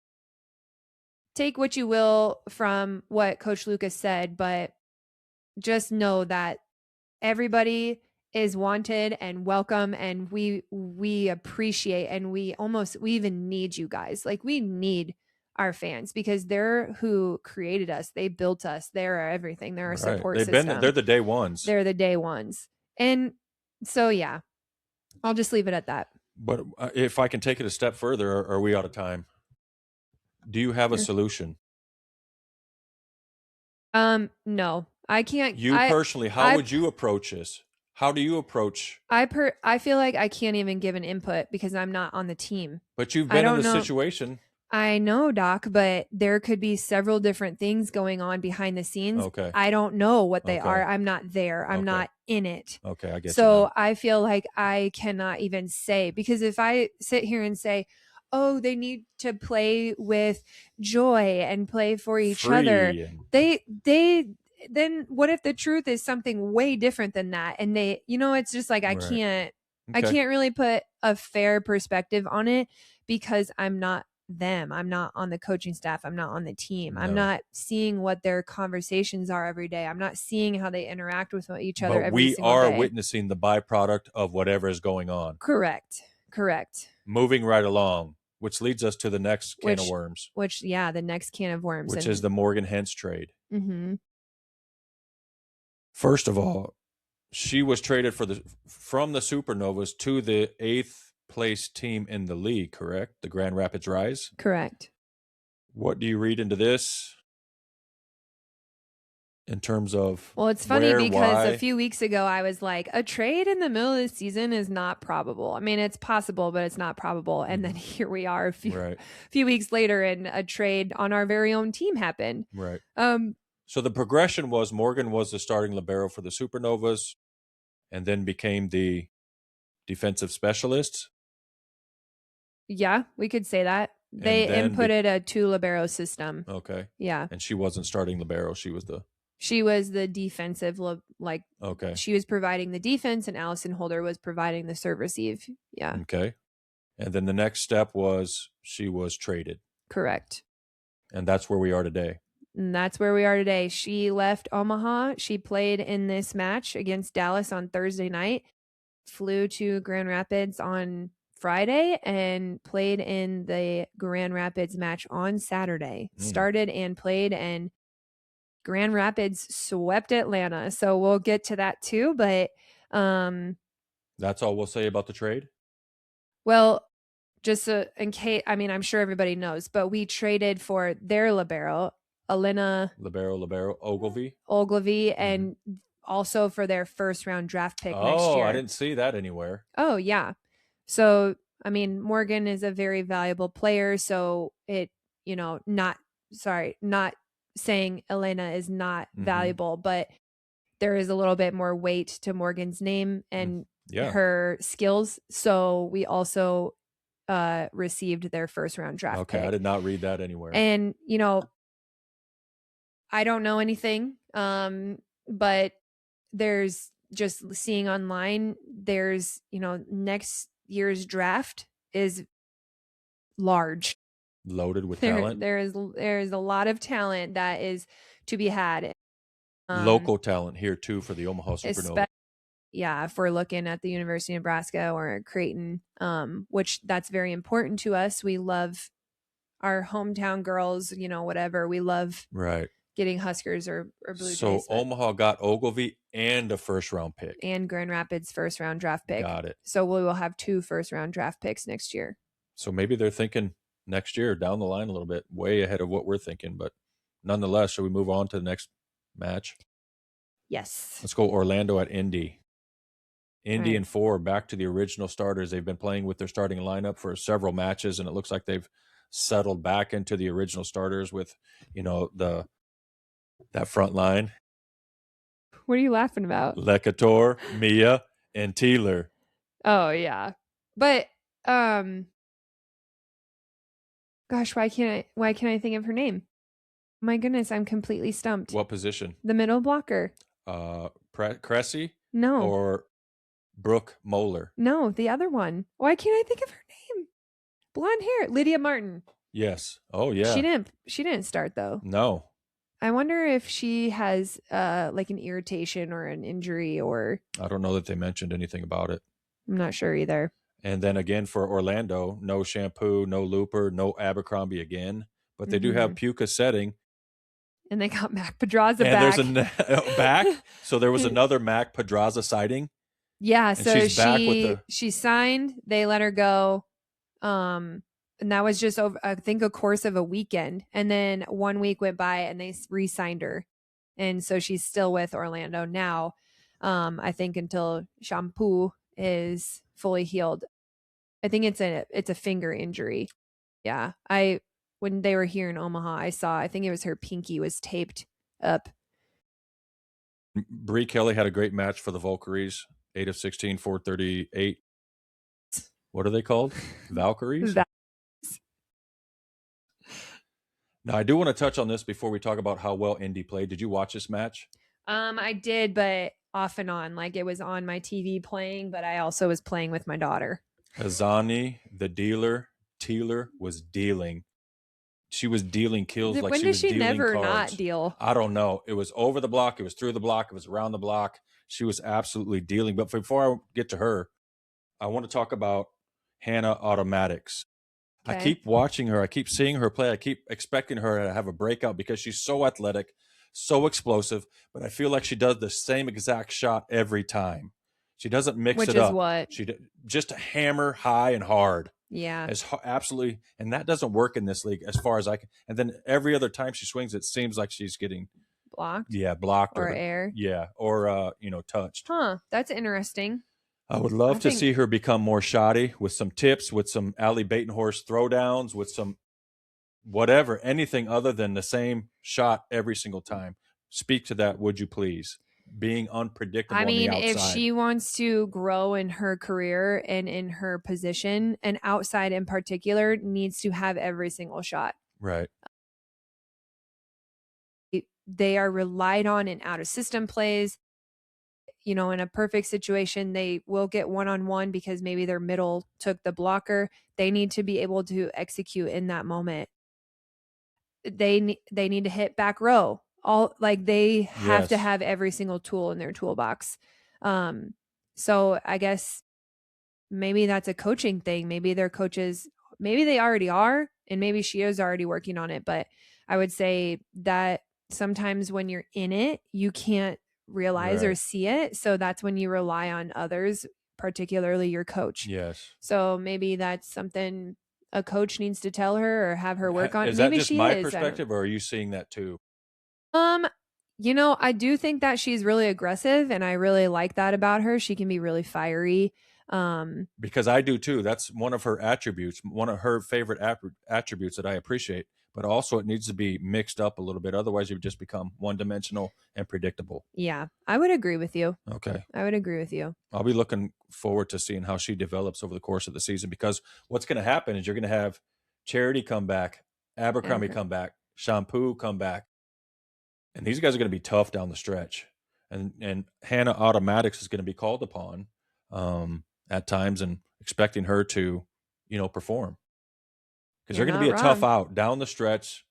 take what you will from what Coach Lucas said, but just know that everybody is wanted and welcome, and we appreciate, and we even need you guys. Like, we need our fans because they're who created us. They built us. They're everything. They're our support system. They're the day ones. They're the day ones. And so, yeah, I'll just leave it at that. But if I can take it a step further, are we out of time? Do you have a solution? No, I can't. You personally, how would you approach this? How do you approach? I feel like I can't even give an input because I'm not on the team. But you've been in this situation. I know, Doc, but there could be several different things going on behind the scenes. Okay. I don't know what they are. I'm not there. I'm not in it. Okay, I get so I feel like I cannot even say, because if I sit here and say, oh, they need to play with joy and play for each other, then what if the truth is something way different than that? And they, it's just like, I can't really put a fair perspective on it because I'm not them. I'm not on the coaching staff. I'm not on the team. No. I'm not seeing what their conversations are every day. I'm not seeing how they interact with each other every single day. We are witnessing the byproduct of whatever is going on. Correct. Moving right along, which leads us to the next can of worms. The next can of worms. Which is the Morgan Hentz trade. Mm-hmm. First of all, she was traded from the Supernovas to the 8th place team in the league, correct? The Grand Rapids Rise? Correct. What do you read into this in terms of Well, it's funny because a few weeks ago I was like, a trade in the middle of the season is not probable. I mean, it's possible, but it's not probable. And then here we are a few weeks later, and a trade on our very own team happened. Right. So the progression was Morgan was the starting libero for the Supernovas and then became the defensive specialist. Yeah, we could say that. They inputted a 2 libero system. Okay. Yeah. And she wasn't starting libero. She was the defensive, okay. She was providing the defense, and Allison Holder was providing the serve receive. Yeah. Okay. And then the next step was she was traded. Correct. And that's where we are today. She left Omaha. She played in this match against Dallas on Thursday night, flew to Grand Rapids on Friday and played in the Grand Rapids match on Saturday. Started and played, and Grand Rapids swept Atlanta. So we'll get to that too. But That's all we'll say about the trade? well, just in case, I mean, I'm sure everybody knows, but we traded for their libero, Alina Libero, Ogilvy. Ogilvy, and also for their first round draft pick next year. I didn't see that anywhere. Oh, yeah. So, I mean, Morgan is a very valuable player. So it, not saying Elena is not valuable, but there is a little bit more weight to Morgan's name and her skills. So we also received their first round draft pick. I did not read that anywhere. And, I don't know anything, but there's just seeing online, there's, next year's draft is large. Loaded with talent. There's a lot of talent that is to be had. Local talent here too for the Omaha Supernova. Yeah, if we're looking at the University of Nebraska or Creighton, which that's very important to us. We love our hometown girls, whatever. We love getting Huskers or Blue Jays. So Omaha got Ogilvy and a first round pick. And Grand Rapids first round draft pick. Got it. So we will have 2 first round draft picks next year. So maybe they're thinking next year down the line a little bit, way ahead of what we're thinking. But nonetheless, should we move on to the next match? Yes. Let's go Orlando at Indy. Indy and 4 back to the original starters. They've been playing with their starting lineup for several matches, and it looks like they've settled back into the original starters with, that front line. What are you laughing about? Lekator, Mia, and Teeler. Oh yeah. But gosh, why can't I think of her name? My goodness, I'm completely stumped. What position? The middle blocker. Cressy? No. Or Brooke Moeller? No, the other one. Why can't I think of her name? Blonde hair, Lydia Martin. Yes. Oh yeah. She didn't start though. No. I wonder if she has like an irritation or an injury, or I don't know that they mentioned anything about it. I'm not sure either. And then again for Orlando, no Shampoo, no Looper, no Abercrombie again, but they do have Puka setting. And they got Mac Pedraza back. And there's a back. So there was another Mac Pedraza sighting. Yeah, and so she signed, they let her go. And that was just over, I think, a course of a weekend. And then 1 week went by and they re-signed her. And so she's still with Orlando now. I think until Shampoo is fully healed. I think it's a finger injury. Yeah. When they were here in Omaha, I think it was her pinky was taped up. Bree Kelly had a great match for the Valkyries. 8 of 16, 438. What are they called? Valkyries? Now, I do want to touch on this before we talk about how well Indy played. Did you watch this match? I did, but off and on. Like, it was on my TV playing, but I also was playing with my daughter. Hazani, the dealer, Teeler, was dealing. She was dealing kills like she was dealing cards. When does she never not deal? I don't know. It was over the block. It was through the block. It was around the block. She was absolutely dealing. But before I get to her, I want to talk about Hannah Automatics. Okay. I keep watching her. I keep seeing her play. I keep expecting her to have a breakout because she's so athletic, so explosive. But I feel like she does the same exact shot every time. She doesn't mix it up. Which is what? She just hammer high and hard. Yeah. Absolutely. And that doesn't work in this league as far as I can. And then every other time she swings, it seems like she's getting blocked. Yeah, blocked. Or air. Yeah. Or, touched. Huh. That's interesting. I would love to see her become more shoddy with some tips, with some Allie Batenhorst throwdowns, with some whatever, anything other than the same shot every single time. Speak to that, would you please? Being unpredictable. I mean, on the outside. If she wants to grow in her career and in her position, and outside in particular, needs to have every single shot. Right. They are relied on in out of system plays. In a perfect situation, they will get one-on-one because maybe their middle took the blocker. They need to be able to execute in that moment. They need to hit back row. They have to have every single tool in their toolbox. So I guess maybe that's a coaching thing. Maybe their coaches, maybe they already are, and maybe she is already working on it. But I would say that sometimes when you're in it, you can't realize or Right. see it. So that's when you rely on others, particularly your coach. Yes. So maybe that's something a coach needs to tell her or have her work on. Is that Maybe just she my is. I don't. perspective, or are you seeing that too? Um, I do think that she's really aggressive, and I really like that about her. She can be really fiery. Because I do too. That's one of her attributes, one of her favorite attributes that I appreciate. But also, it needs to be mixed up a little bit. Otherwise, you just become one dimensional and predictable. Yeah, I would agree with you. Okay. I would agree with you. I'll be looking forward to seeing how she develops over the course of the season, because what's going to happen is you're going to have Charity come back, Abercrombie come back, Shampoo come back, and these guys are going to be tough down the stretch. And Hannah Automatics is going to be called upon at times, and expecting her to, perform, because they're You're going to be not a tough wrong. out down the stretch.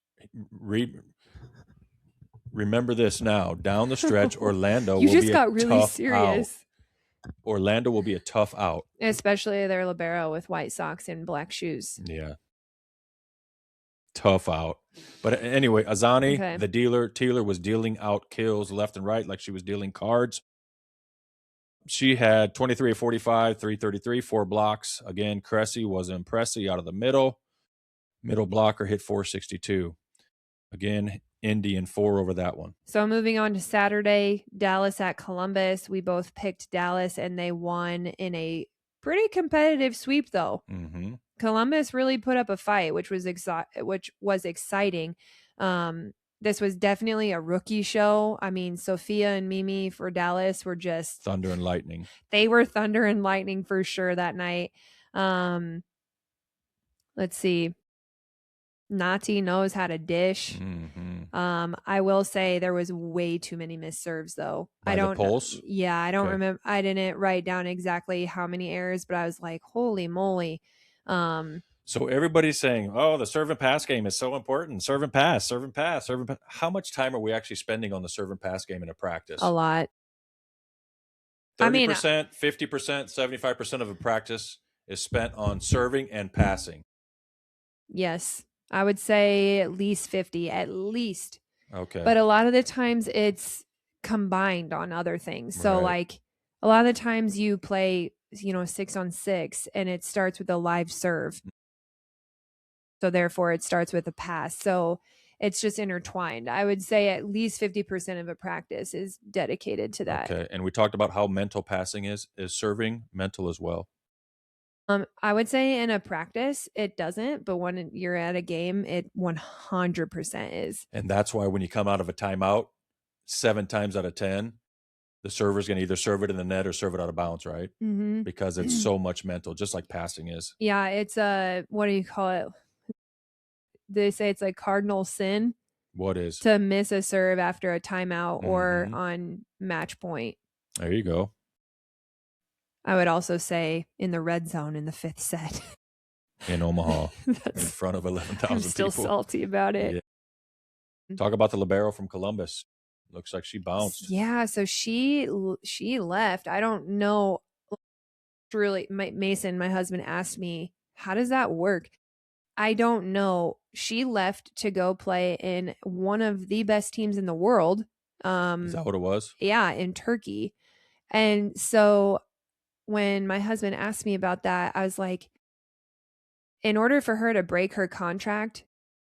Remember this now: down the stretch, Orlando You will just be a got really tough out. serious. Orlando will be a tough out. Especially their libero with white socks and black shoes. Yeah. Tough out. But anyway, Azani, Okay. the dealer, Taylor was dealing out kills left and right like she was dealing cards. She had 23 of 45, 333, 4 blocks. Again, Cressy was impressive out of the middle. Middle blocker hit 462. Again, Indy in 4 over that one. So moving on to Saturday, Dallas at Columbus. We both picked Dallas, and they won in a pretty competitive sweep, though. Mm-hmm. Columbus really put up a fight, which was exciting. This was definitely a rookie show. I mean, Sophia and Mimi for Dallas were just Thunder and lightning. They were thunder and lightning for sure that night. Let's see. Nati knows how to dish. Mm-hmm. I will say there was way too many missed serves, though. By the Pulse? Yeah, I don't Okay. remember. I didn't write down exactly how many errors, but I was like, holy moly. So everybody's saying, oh, the serve and pass game is so important. Serve and pass, serve and pass, serve and pass. How much time are we actually spending on the serve and pass game in a practice? A lot. 30%, 50%, 75% of a practice is spent on serving and passing. Yes. I would say at least 50, at least. Okay. But a lot of the times it's combined on other things. So, Right. like, a lot of the times you play, 6-on-6, and it starts with a live serve. So, therefore, it starts with a pass. So, it's just intertwined. I would say at least 50% of a practice is dedicated to that. Okay. And we talked about how mental passing is. Is serving mental as well? I would say in a practice, it doesn't, but when you're at a game, it 100% is. And that's why when you come out of a timeout, 7 times out of 10, the server's going to either serve it in the net or serve it out of bounds, right? Mm-hmm. Because it's so much mental, just like passing is. Yeah, it's what do you call it? They say it's like cardinal sin. What is? To miss a serve after a timeout or on match point. There you go. I would also say in the red zone in the 5th set. In Omaha, in front of 11,000 people. I'm still salty about it. Yeah. Talk about the libero from Columbus. Looks like she bounced. Yeah, so she left. I don't know. Really, Mason, my husband, asked me, how does that work? I don't know. She left to go play in one of the best teams in the world. Is that what it was? Yeah, in Turkey. And so when my husband asked me about that, I was like, in order for her to break her contract,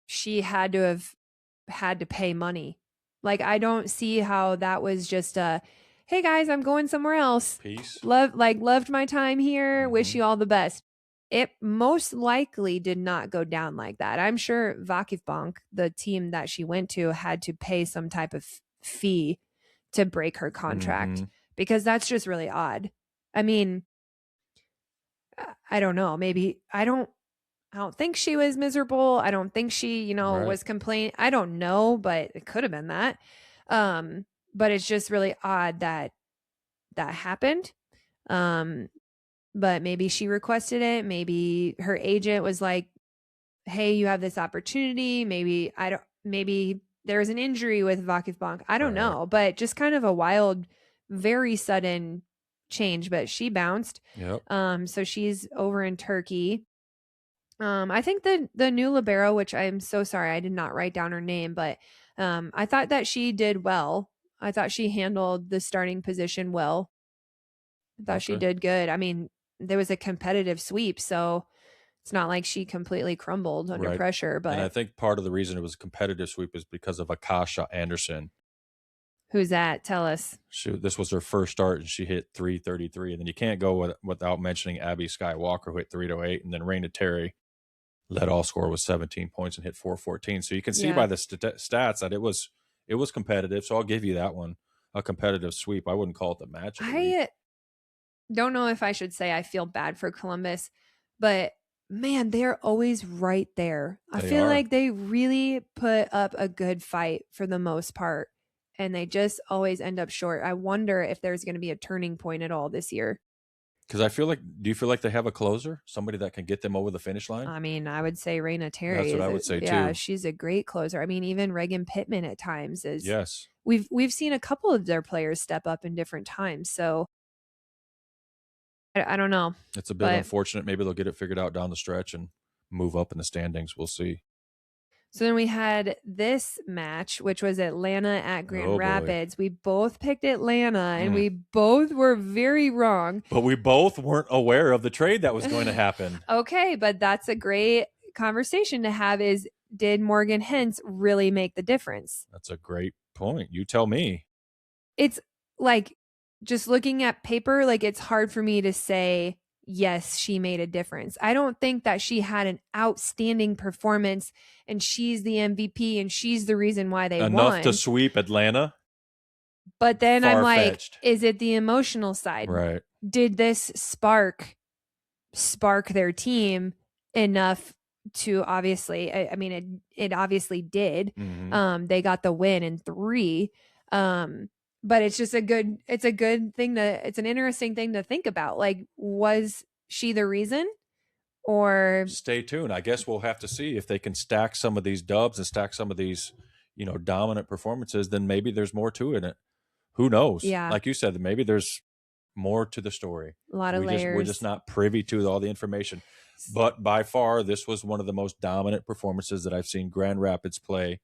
she had to pay money. Like, I don't see how that was just a, hey guys, I'm going somewhere else. Peace. Loved my time here. Wish you all the best. It most likely did not go down like that. I'm sure Vakifbank, the team that she went to, had to pay some type of fee to break her contract because that's just really odd. I mean, I don't know. Maybe I don't think she was miserable. I don't think she, was complaining. I don't know, but it could have been that. But it's just really odd that happened. But maybe she requested it. Maybe her agent was like, hey, you have this opportunity. Maybe there was an injury with Vakifbank. I don't know, but just kind of a wild, very sudden change, but she bounced. Yep. So she's over in Turkey. I think the new libero, which I'm so sorry I did not write down her name, but I thought that she did well. I thought she handled the starting position well. I thought she Okay. did good. I mean, there was a competitive sweep, so it's not like she completely crumbled under Right. pressure. And I But think part of the reason it was a competitive sweep is because of Akasha Anderson. who's that? Tell us. This was her first start, and she hit 333. And then you can't go without mentioning Abby Skywalker, who hit 308, and then Raina Terry led all score with 17 points and hit 414. So you can see Yeah. by the stats that it was competitive. So I'll give you that one, a competitive sweep. I wouldn't call it the match of the week. I don't know if I should say I feel bad for Columbus, but man, they're always right there. I They feel are. like they really put up a good fight for the most part, and they just always end up short. I wonder if there's going to be a turning point at all this year. Because I feel like, do you feel like they have a closer, somebody that can get them over the finish line? I mean, I would say Raina Terry That's what is I would say yeah, too. she's a great closer. I mean, even Regan Pittman at times is. Yes. We've seen a couple of their players step up in different times, so I don't know, It's a bit but unfortunate. Maybe they'll get it figured out down the stretch and move up in the standings. We'll see. so then we had this match, which was Atlanta at Grand Oh boy. Rapids. We both picked Atlanta, and we both were very wrong. But we both weren't aware of the trade that was going to happen. Okay, but that's a great conversation to have is, did Morgan Hentz really make the difference? That's a great point. You tell me. It's like, just looking at paper, like it's hard for me to say, yes, she made a difference. I don't think that she had an outstanding performance and she's the MVP and she's the reason why they Enough won. to sweep Atlanta? But then I'm like, Far-fetched. is it the emotional side? Right. Did this spark their team enough to obviously, I mean, it obviously did. Mhm. They got the win in 3. But it's just it's an interesting thing to think about. Like, was she the reason? Or Stay tuned. I guess we'll have to see if they can stack some of these dubs and stack some of these, dominant performances. Then maybe there's more to it. Who knows? yeah, Like you said, maybe there's more to the story. a lot of layers. We're just not privy to all the information. But by far, this was one of the most dominant performances that I've seen Grand Rapids play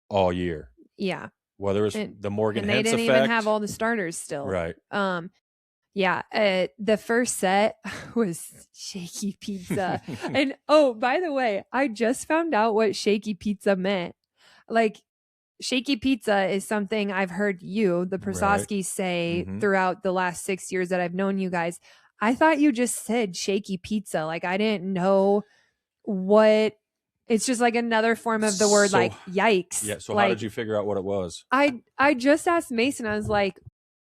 all year. Yeah. Whether it's the Morgan and they Hentz didn't effect, even have all the starters still. right? Yeah, the first set was shaky pizza. And oh, by the way, I just found out what shaky pizza meant. Like, shaky pizza is something I've heard you, the Prososkis, say throughout the last 6 years that I've known you guys. I thought you just said shaky pizza. Like, I didn't know what. It's just like another form of the word, like yikes. Yeah. So like, how did you figure out what it was? I just asked Mason. I was like,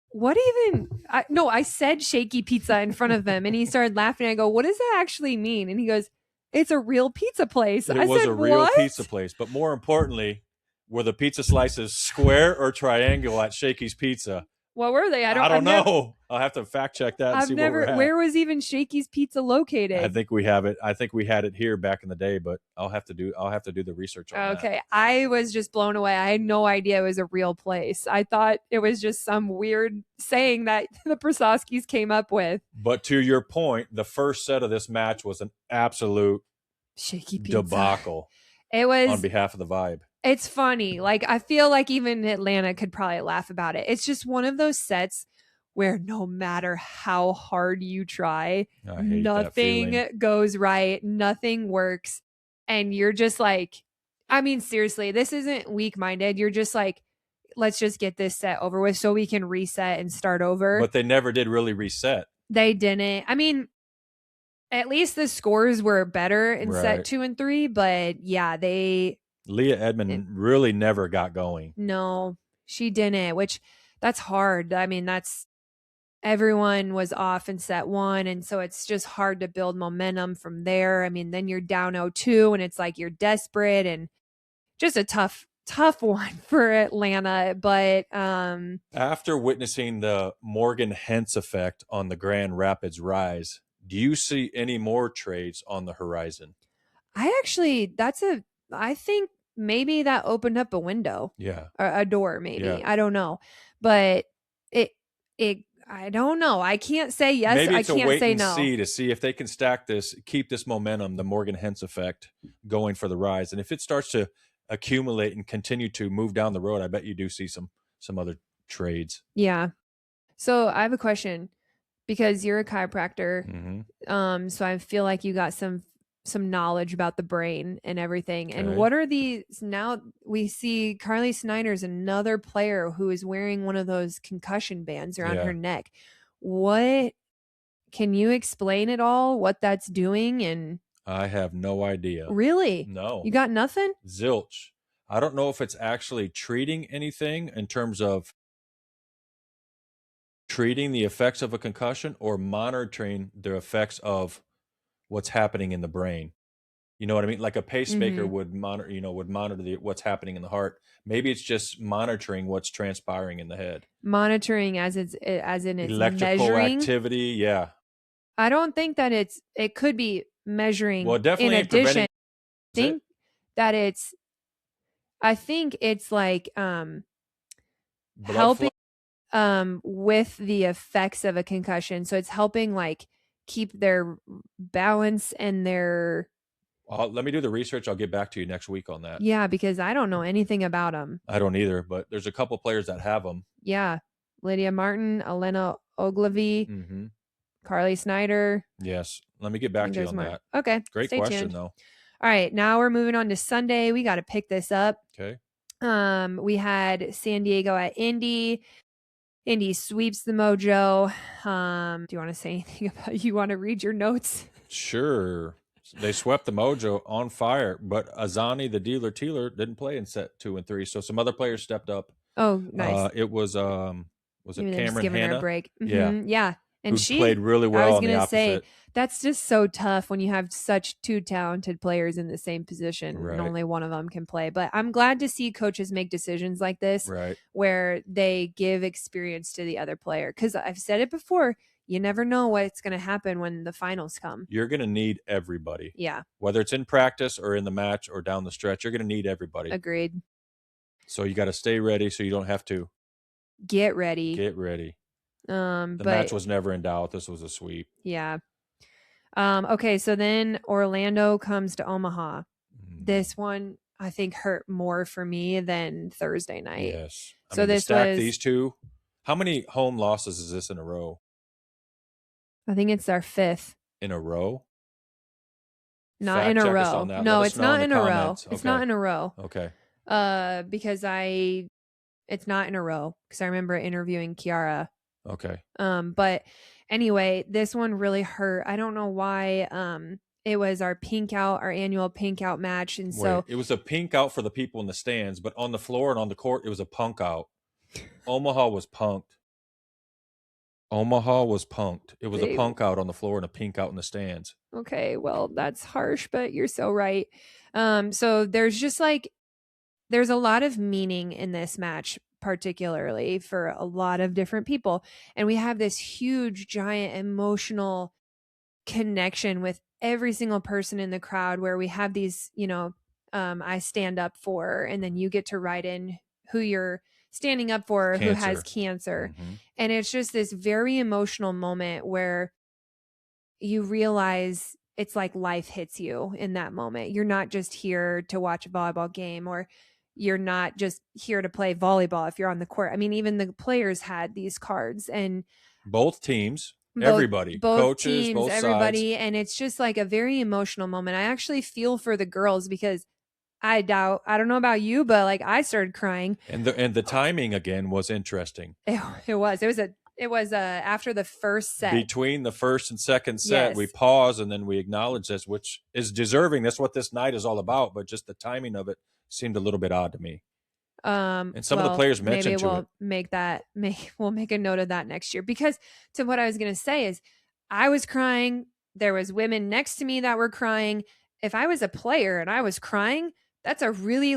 what even? I said shaky pizza in front of him, and he started laughing. I go, what does that actually mean? And he goes, it's a real pizza place. It I was said, a real what? pizza place, but more importantly, were the pizza slices square or triangle at Shakey's Pizza? What were they? I don't know. I'll have to fact check that and see where we're at. Where was even Shakey's Pizza located? I think we have it. I think we had it here back in the day, but I'll have to do the research on that. Okay. I was just blown away. I had no idea it was a real place. I thought it was just some weird saying that the Prososkis came up with. But to your point, the first set of this match was an absolute shaky pizza debacle. It was on behalf of the vibe. It's funny. Like, I feel like even Atlanta could probably laugh about it. It's just one of those sets where no matter how hard you try, nothing goes right, nothing works. And you're just like, I mean, seriously, this isn't weak-minded. You're just like, let's just get this set over with so we can reset and start over. But they never did really reset. They didn't. I mean, at least the scores were better in set 2 and 3, but yeah, Leah Edmond really never got going. No, she didn't, which that's hard. I mean, everyone was off in set 1, and so it's just hard to build momentum from there. I mean, then you're down 0-2 and it's like you're desperate, and just a tough one for Atlanta. But after witnessing the Morgan Hentz effect on the Grand Rapids rise, do you see any more trades on the horizon? I think maybe that opened up a window. Yeah. A door, maybe. Yeah. I don't know. But I don't know. I can't say yes. Maybe I it's a can't wait say and no. see to see if they can stack this, keep this momentum, the Morgan Hens effect going for the Rise. And if it starts to accumulate and continue to move down the road, I bet you do see some other trades. Yeah. So I have a question because you're a chiropractor. Mm-hmm. So I feel like you got some knowledge about the brain and everything. And Okay. what are these now? We see Carly Snyder's another player who is wearing one of those concussion bands around Yeah. her neck. What can you explain it all? What that's doing? And I have no idea. really, No. you got nothing? Zilch. I don't know if it's actually treating anything in terms of treating the effects of a concussion or monitoring the effects of what's happening in the brain. You know what I mean? Like a pacemaker would monitor, would monitor what's happening in the heart. Maybe it's just monitoring what's transpiring in the head. Monitoring as in it's Electrical measuring activity, yeah. I don't think that it could be measuring Well, it definitely in ain't preventing. addition. That I think it's like Blood helping flow. with the effects of a concussion. So it's helping like keep their balance and their Let me do the research. I'll get back to you next week on that. yeah, because I don't know anything about them. I don't either, but there's a couple players that have them. Yeah. Lydia Martin, Elena Ogilvy, Mm-hmm. Carly Snyder. Yes. Let me get back to you on that. Okay. Great Stay question, tuned. though. All right. Now we're moving on to Sunday. We got to pick this up. Okay. We had San Diego at Indy. Indy sweeps the Mojo. Do you want to say anything about? You want to read your notes? Sure. They swept the Mojo on fire, but Azani, the dealer Teeler, didn't play in set 2 and 3. So some other players stepped up. Oh, nice. It was it Cameron Hanna? Her a break. Yeah, yeah. And she played really well. I was on the opposite. Say that's just so tough when you have such two talented players in the same position Right. and only one of them can play. But I'm glad to see coaches make decisions like this, right, where they give experience to the other player. Because I've said it before, you never know what's going to happen when the finals come. You're going to need everybody. Yeah. Whether it's in practice or in the match or down the stretch, you're going to need everybody. Agreed. So you got to stay ready so you don't have to get ready. Get ready. The But match was never in doubt. This was a sweep. Yeah. Okay, so then Orlando comes to Omaha. This one I think hurt more for me than Thursday night. Yes. I So mean, this stack was these two. How many home losses is this in a row? I think it's our 5th. In a row? Not Fact in a check us row. on that. No, Let us it's know not in in the a row. comments. It's Okay. not in a row. Okay. Because it's not in a row because I remember interviewing Kiara. Okay. But anyway, this one really hurt. I don't know why. It was our annual pink out match, and so it was a pink out for the people in the stands, but on the floor and on the court, it was a punk out. Omaha was punked. Omaha was punked. It was a punk out on the floor and a pink out in the stands. Okay, well, that's harsh, but you're so right. So there's just there's a lot of meaning in this match, particularly for a lot of different people. And we have this huge, giant emotional connection with every single person in the crowd where we have these, I stand up for, and then you get to write in who you're standing up for, who has cancer. Mm-hmm. And it's just this very emotional moment where you realize it's like life hits you in that moment. You're not just here to watch a volleyball game, or you're not just here to play volleyball if you're on the court. I mean, even the players had these cards, and both teams, everybody, both coaches, teams, both everybody. sides. And it's just like a very emotional moment. I actually feel for the girls because I don't know about you, but like I started crying. And the timing again was interesting. It was after the first set. Between the first and second set, we pause and then we acknowledge this, which is deserving. That's what this night is all about. But just the timing of it seemed a little bit odd to me. And some of the players mentioned we'll make a note of that next year, because to what I was going to say is I was crying. There was women next to me that were crying. If I was a player and I was crying, that's a really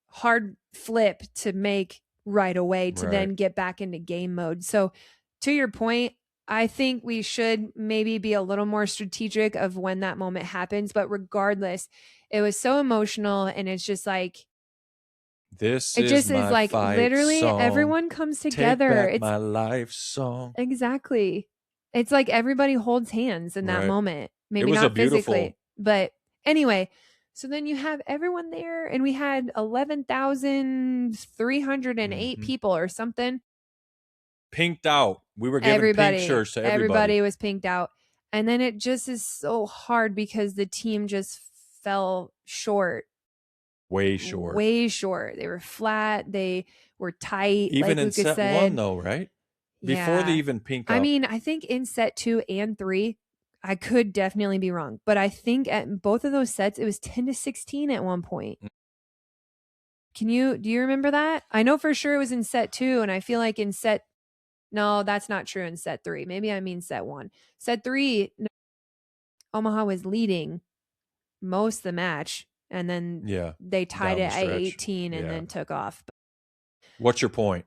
hard flip to make right away to then get back into game mode. So to your point, I think we should maybe be a little more strategic of when that moment happens. But regardless, it was so emotional, and it's just This It is just is my like fight literally song. everyone comes Take together. back It's my life song. exactly. It's like everybody holds hands in that Right. moment. It Maybe was a not physically, beautiful but anyway, so then you have everyone there and we had 11,308 Mhm. people or something. Pinked out. We were giving pink shirts to everybody. Everybody was pinked out. And then it just is so hard because the team just fell short. Way short. Way short. They were flat. They were tight, Even like in Lucas set one, said. though, right? Before they Yeah. even pink I up. mean, I think in set 2 and 3, I could definitely be wrong, but I think at both of those sets it was 10-16 at one point. Do you remember that? I know for sure it was in set 2 and I feel like in set no, that's not true in set 3. Maybe I mean set 1. Set 3 Omaha was leading most of the match and then Yeah. they tied Down it the at stretch. 18 and Yeah. then took off. What's your point?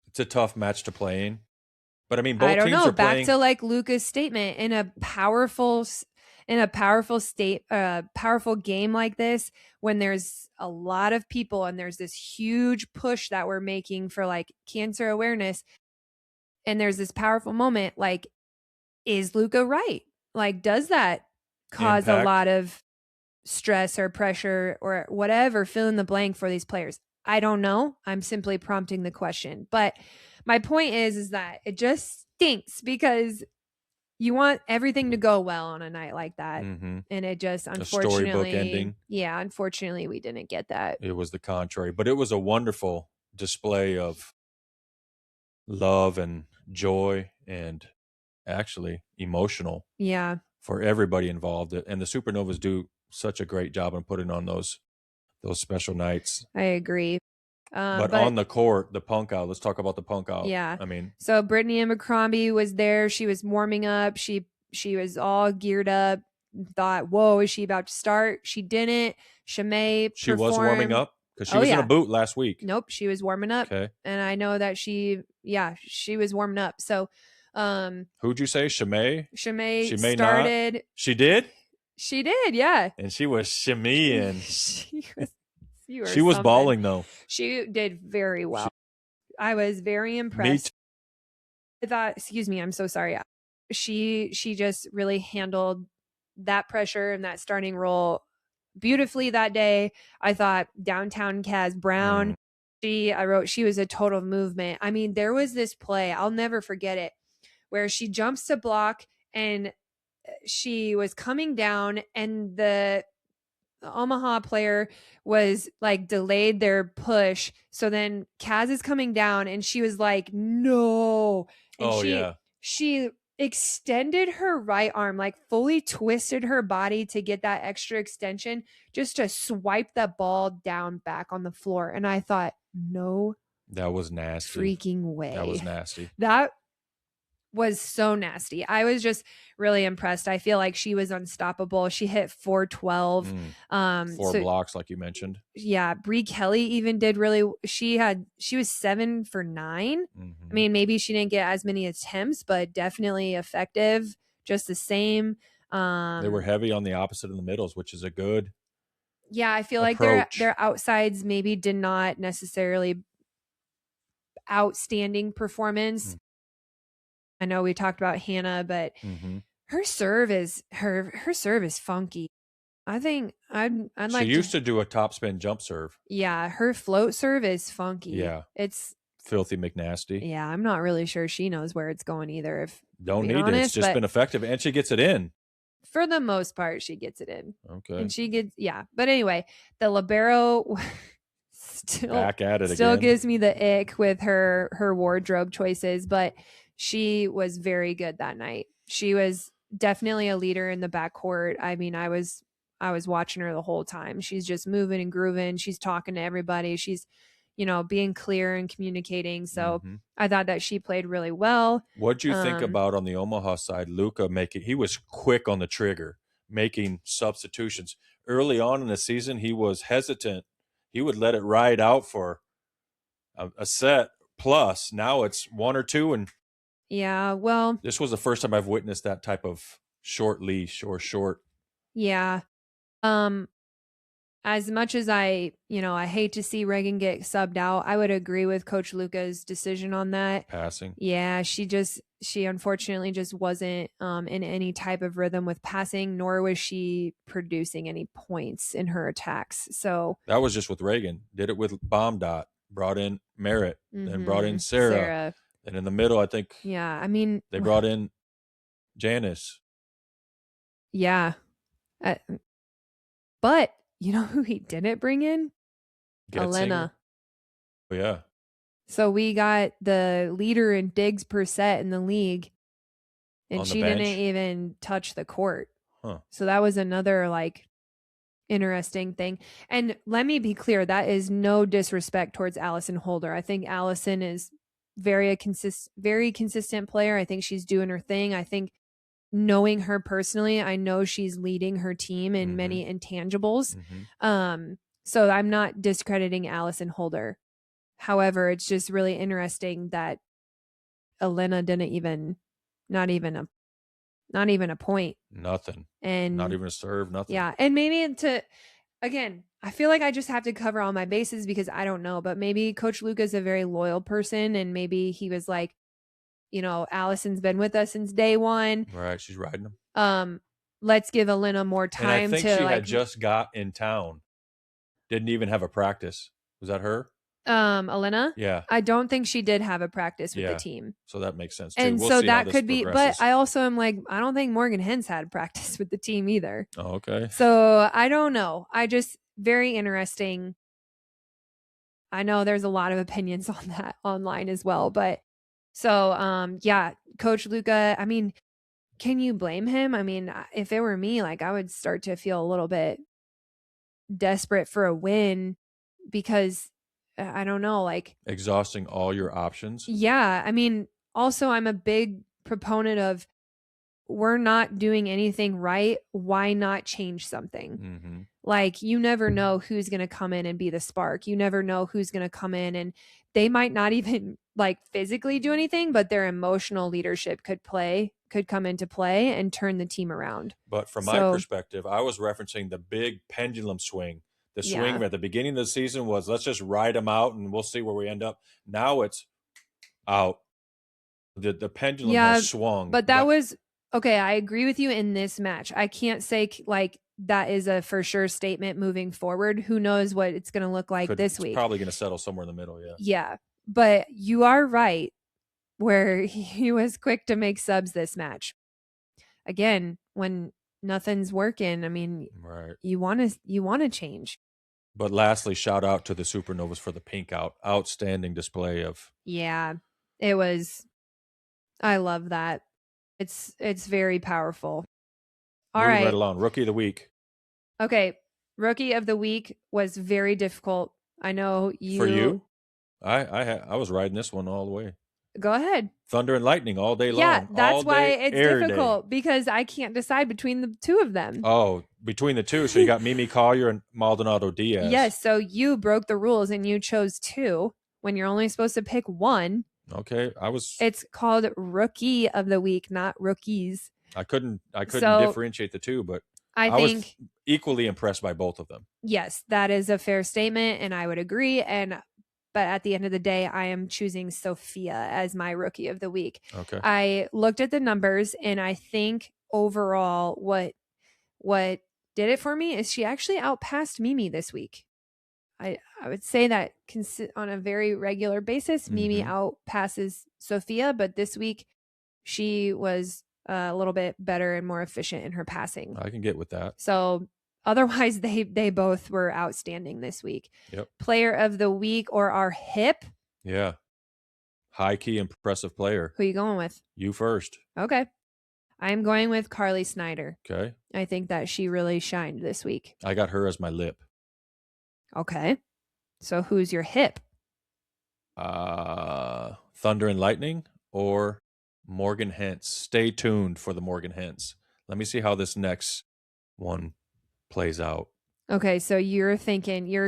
It's a tough match to play in. But I mean, I both don't teams know. are Back playing. to like Luca's statement in a powerful powerful game like this, when there's a lot of people and there's this huge push that we're making for like cancer awareness, and there's this powerful moment, like, is Luca right? Like, does that cause a Impact. lot of stress or pressure or whatever, fill in the blank for these players? I don't know. I'm simply prompting the question. But my point is that it just stinks because you want everything to go well on a night like that. Mm-hmm. And it just, A storybook ending. unfortunately, we didn't get that. It was the contrary. But it was a wonderful display of love and joy and actually emotional Yeah, for everybody involved. And the Supernovas do such a great job in putting on those special nights. I agree. But But on the court, the punk out. Let's talk about the punk out. yeah, I mean, so Brittany Abercrombie was there. She was warming up. She was all geared up. Thought, whoa, is she about to start? She didn't. Shimei she was warming performed. up because she Oh was in a yeah, boot last week. nope, she was warming up. Okay. And I know that she was warming up. So Who'd you say? Shimei? Shimei She may started. not. She did? She did, yeah. And she was shimmying. she was something. balling, though. She did very well. I was very Me impressed. too. I thought, excuse me, I'm so sorry. She just really handled that pressure and that starting role beautifully that day. I thought downtown Kaz Brown, I wrote she was a total movement. I mean, there was this play, I'll never forget it, where she jumps to block and she was coming down and the Omaha player was like delayed their push. So then Kaz is coming down and she was like, no. And Oh, yeah. she extended her right arm, like fully twisted her body to get that extra extension just to swipe that ball down back on the floor. And I thought, no, that was nasty. Freaking way. That was nasty. That was so nasty. I was just really impressed. I feel like she was unstoppable. She hit 412. Four blocks, like you mentioned. Yeah. Bree Kelly even did really, she was 7 for 9. I mean, maybe she didn't get as many attempts, but definitely effective, just the same. They were heavy on the opposite of the middles, which is a good I feel approach. like their outsides maybe did not necessarily outstanding performance. I know we talked about Hannah, but her serve is funky. I think I'd like. She used to do a topspin jump serve. Yeah, her float serve is funky. Yeah, it's filthy McNasty. Yeah, I'm not really sure she knows where it's going either. If don't need honest, it, it's just been effective, and she gets it in. For the most part, she gets it in. Okay, and she gets But anyway, the libero still back at it still again. Gives me the ick with her wardrobe choices, but she was very good that night. She was definitely a leader in the backcourt. I mean, I was watching her the whole time. She's just moving and grooving. She's talking to everybody. She's, being clear and communicating. So I thought that she played really well. What'd you think about on the Omaha side? Luca he was quick on the trigger, making substitutions. Early on in the season, he was hesitant. He would let it ride out for a set plus. Now it's 1 or 2, and well, this was the first time I've witnessed that type of short leash or short. Yeah. as much as I hate to see Reagan get subbed out, I would agree with Coach Luca's decision on that. Passing. Yeah, she unfortunately just wasn't in any type of rhythm with passing, nor was she producing any points in her attacks. So that was just with Reagan. Did it with Bomb Dot. Brought in Merritt, then brought in Sarah. Sarah. And in the middle, I think Yeah, I mean, they brought in Janice. yeah. But you know who he didn't bring in? Elena. Oh, yeah. So we got the leader in digs per set in the league, and she didn't even touch the court. Huh. So that was another like interesting thing. And let me be clear, that is no disrespect towards Allison Holder. I think Allison is very consistent player. I think she's doing her thing. I think knowing her personally, I know she's leading her team in many intangibles. So I'm not discrediting Allison Holder. However, it's just really interesting that Elena didn't even, not even a point. Nothing. And not even a serve, nothing. Yeah. And maybe again, I feel like I just have to cover all my bases because I don't know, but maybe Coach Luca's a very loyal person, and maybe he was like, Allison's been with us since day one. Right. She's riding him. Let's give Elena more time. And I think she had just got in town. Didn't even have a practice. Was that her? Elena? Yeah. I don't think she did have a practice with the team. So that makes sense too. And so that could be, but I also am like, I don't think Morgan Hens had practice with the team either. Oh, okay. So I don't know. Very interesting. I know there's a lot of opinions on that online as well, but so yeah, Coach Luca, I mean, can you blame him? I mean, if it were me, like I would start to feel a little bit desperate for a win because I don't know, like exhausting all your options. Yeah. I mean, also I'm a big proponent of we're not doing anything right. Why not change something? Like you never know who's going to come in and be the spark. You never know who's going to come in and they might not even like physically do anything, but their emotional leadership could come into play and turn the team around. But from my perspective, I was referencing the big pendulum swing. The swing at the beginning of the season was let's just ride them out and we'll see where we end up. Now it's out. The pendulum has swung. But that was okay. I agree with you in this match. I can't say like that is a for sure statement moving forward. Who knows what it's going to look like this week? It's probably going to settle somewhere in the middle. Yeah. Yeah. But you are right where he was quick to make subs this match. Again, when nothing's working, I mean, right. You want to change. But lastly, shout out to the Supernovas for the pink out. Outstanding display of. Yeah, it was. I love that. It's very powerful. All right. Right along. Rookie of the week. Okay. Rookie of the week was very difficult. I know you. For you? I was riding this one all the way. Go ahead. Thunder and lightning all day long. Yeah, that's why it's difficult because I can't decide between the two of them. Oh, between the two. So you got Mimi Collier and Maldonado Diaz. Yes. So you broke the rules and you chose two when you're only supposed to pick one. Okay. It's called Rookie of the Week, not Rookies. I couldn't differentiate the two, but I was equally impressed by both of them. Yes, that is a fair statement, and I would agree. But at the end of the day, I am choosing Sophia as my Rookie of the Week. Okay. I looked at the numbers, and I think overall what did it for me is she actually outpassed Mimi this week. I would say that on a very regular basis, Mimi outpasses Sophia, but this week she was a little bit better and more efficient in her passing. I can get with that. So otherwise, they both were outstanding this week. Yep. Player of the week or our hip? Yeah. High key impressive player. Who are you going with? You first. Okay. I'm going with Carly Snyder. Okay. I think that she really shined this week. I got her as my lip. Okay. So who's your hip? Thunder and Lightning or Morgan Hens. Stay tuned for the Morgan Hens. Let me see how this next one plays out. Okay, so you're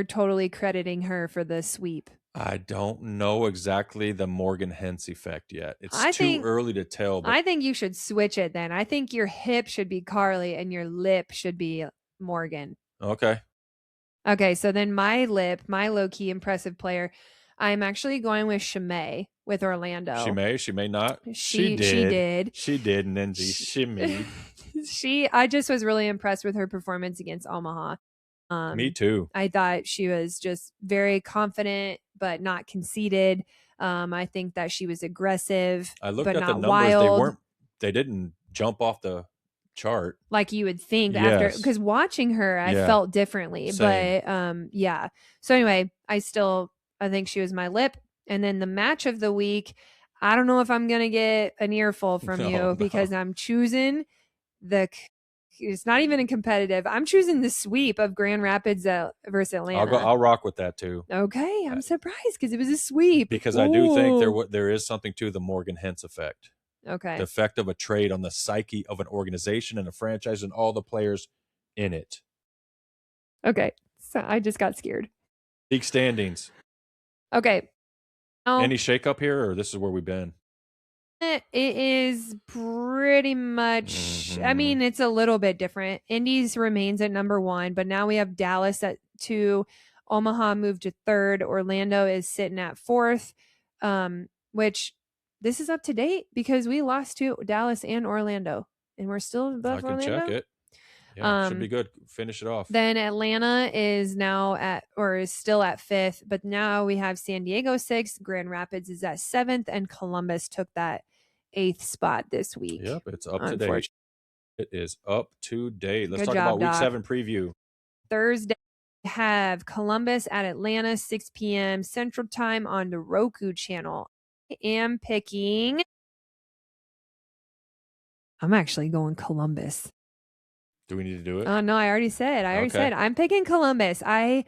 totally crediting her for the sweep. I don't know exactly the Morgan Hens effect yet. It's too early to tell. But I think you should switch it then. I think your hip should be Carly and your lip should be Morgan. Okay. Okay, so then my low-key impressive player, I'm actually going with Shimei with Orlando. She may not. She did. did. She did, and then shimmied. I just was really impressed with her performance against Omaha. Me too. I thought she was just very confident, but not conceited. I think that she was aggressive, I looked but at the not numbers. wild. They didn't jump off the chart. Like you would think after, Yes. because watching her, I Yeah. felt differently. Same. But yeah. So anyway, I think she was my lip. And then the match of the week, I don't know if I'm gonna get an earful from you because I'm choosing it's not even a competitive. I'm choosing the sweep of Grand Rapids versus Atlanta. I'll rock with that too. Okay, I'm surprised because it was a sweep. Because I do think there is something to the Morgan Hintz effect. Okay. The effect of a trade on the psyche of an organization and a franchise and all the players in it. Okay. So I just got scared. League standings. Okay. Any shakeup here, or this is where we've been? It is pretty much, I mean, it's a little bit different. Indies remains at number 1, but now we have Dallas at 2. Omaha moved to 3rd. Orlando is sitting at 4th, which this is up to date because we lost to Dallas and Orlando, and we're still above Orlando. I can check it. Yeah, should be good. Finish it off. Then Atlanta is now is still at 5th, but now we have San Diego 6th, Grand Rapids is at 7th, and Columbus took that 8th spot this week. Yep, it's up to date. It is up to date. Let's talk about Week 7 preview. Thursday, we have Columbus at Atlanta, 6 p.m. Central Time on the Roku channel. I'm actually going Columbus. Do we need to do it? Oh, no, I already said. I'm picking Columbus. I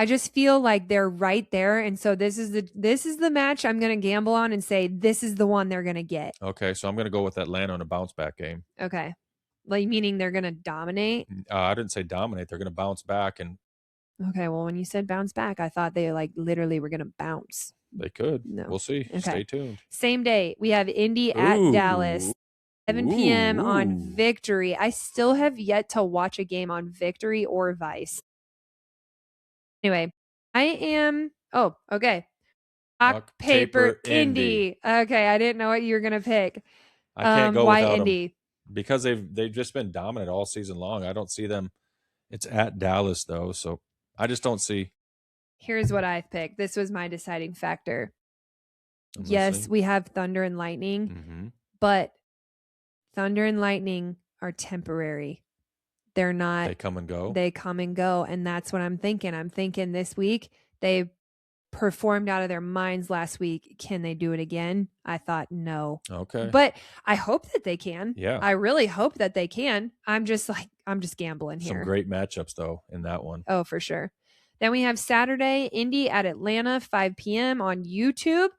just feel like they're right there, and so this is the match I'm going to gamble on and say this is the one they're going to get. Okay, so I'm going to go with Atlanta in a bounce back game. Okay, like meaning they're going to dominate. I didn't say dominate. They're going to bounce back and. Okay, well, when you said bounce back, I thought they like literally were going to bounce. They could. No. We'll see. Okay. Stay tuned. Same day, we have Indy at Dallas. 7 p.m. on Victory. I still have yet to watch a game on Victory or Vice. Anyway, I am. Oh, okay. Rock, paper, Indy. Okay, I didn't know what you were gonna pick. I can't go why without Indy? Them because they've just been dominant all season long. I don't see them. It's at Dallas though, so I just don't see. Here's what I picked. This was my deciding factor. Yes, we have Thunder and Lightning, but Thunder and Lightning are temporary. They're not. They come and go. They come and go. And that's what I'm thinking. I'm thinking this week they performed out of their minds last week. Can they do it again? I thought no. Okay. But I hope that they can. Yeah. I really hope that they can. I'm just gambling here. Some great matchups though in that one. Oh, for sure. Then we have Saturday, Indy at Atlanta, 5 p.m. on YouTube.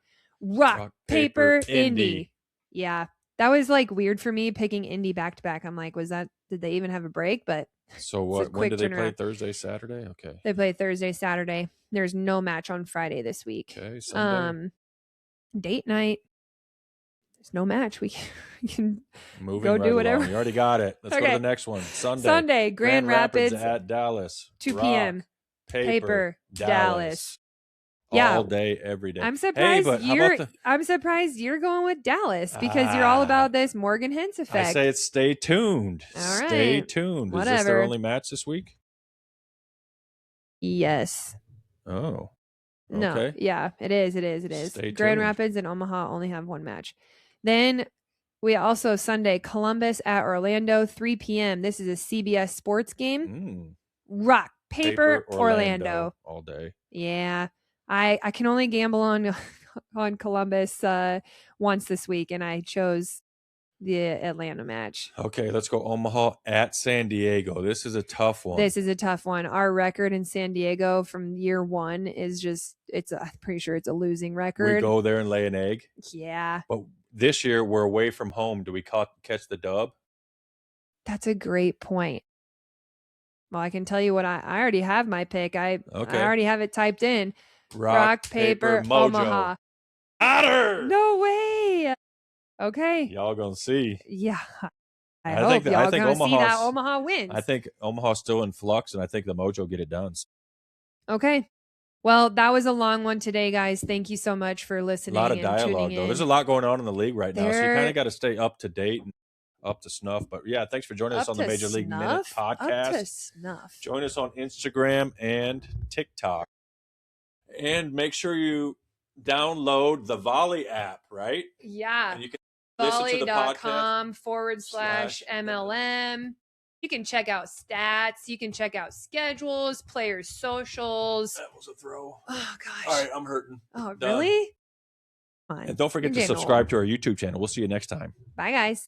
Rock, paper, Indy. Yeah. That was like weird for me picking Indy back to back. I'm like, did they even have a break? But so what? When do they play? Thursday, Saturday? Okay. They play Thursday, Saturday. There's no match on Friday this week. Okay. Sunday. Date night. There's no match. We can go do whatever. You already got it. Let's go to the next one. Sunday, Grand Rapids at Dallas. 2 p.m. Paper, Dallas. Yeah, all day, every day. I'm surprised I'm surprised you're going with Dallas because you're all about this Morgan Hintz effect. I say it's stay tuned. All right. Stay tuned. Whatever. Is this their only match this week? Yes. Oh. Okay. No. Yeah, it is. Stay tuned. Grand Rapids and Omaha only have one match. Then we also Sunday, Columbus at Orlando, 3 p.m. This is a CBS sports game. Rock, paper, Orlando. All day. Yeah. I can only gamble on Columbus once this week, and I chose the Atlanta match. Okay, let's go Omaha at San Diego. This is a tough one. Our record in San Diego from year 1 is I'm pretty sure it's a losing record. We go there and lay an egg. Yeah. But this year we're away from home. Do we catch the dub? That's a great point. Well, I can tell you what I already have my pick. I already have it typed in. Rock, paper, Omaha. Otter! No way. Okay. Y'all gonna see. Yeah. I hope y'all gonna see that Omaha wins. I think Omaha's still in flux, and I think the Mojo get it done. Okay. Well, that was a long one today, guys. Thank you so much for A listening lot of and dialogue, tuning though. There's in. a lot going on in the league right now, so you kind There of got to stay up to date and up to snuff. But yeah, thanks for joining us up on the to Major League Minute snuff? Up to podcast. snuff. Join us on Instagram and TikTok. And make sure you download the Volley app, right? Yeah. And you can listen to the podcast volley.com/MLM. You can check out stats. You can check out schedules, players' socials. That was a throw. Oh, gosh. All right, I'm hurting. Oh, Done. really? And don't forget to subscribe to our YouTube channel. We'll see you next time. Bye, guys.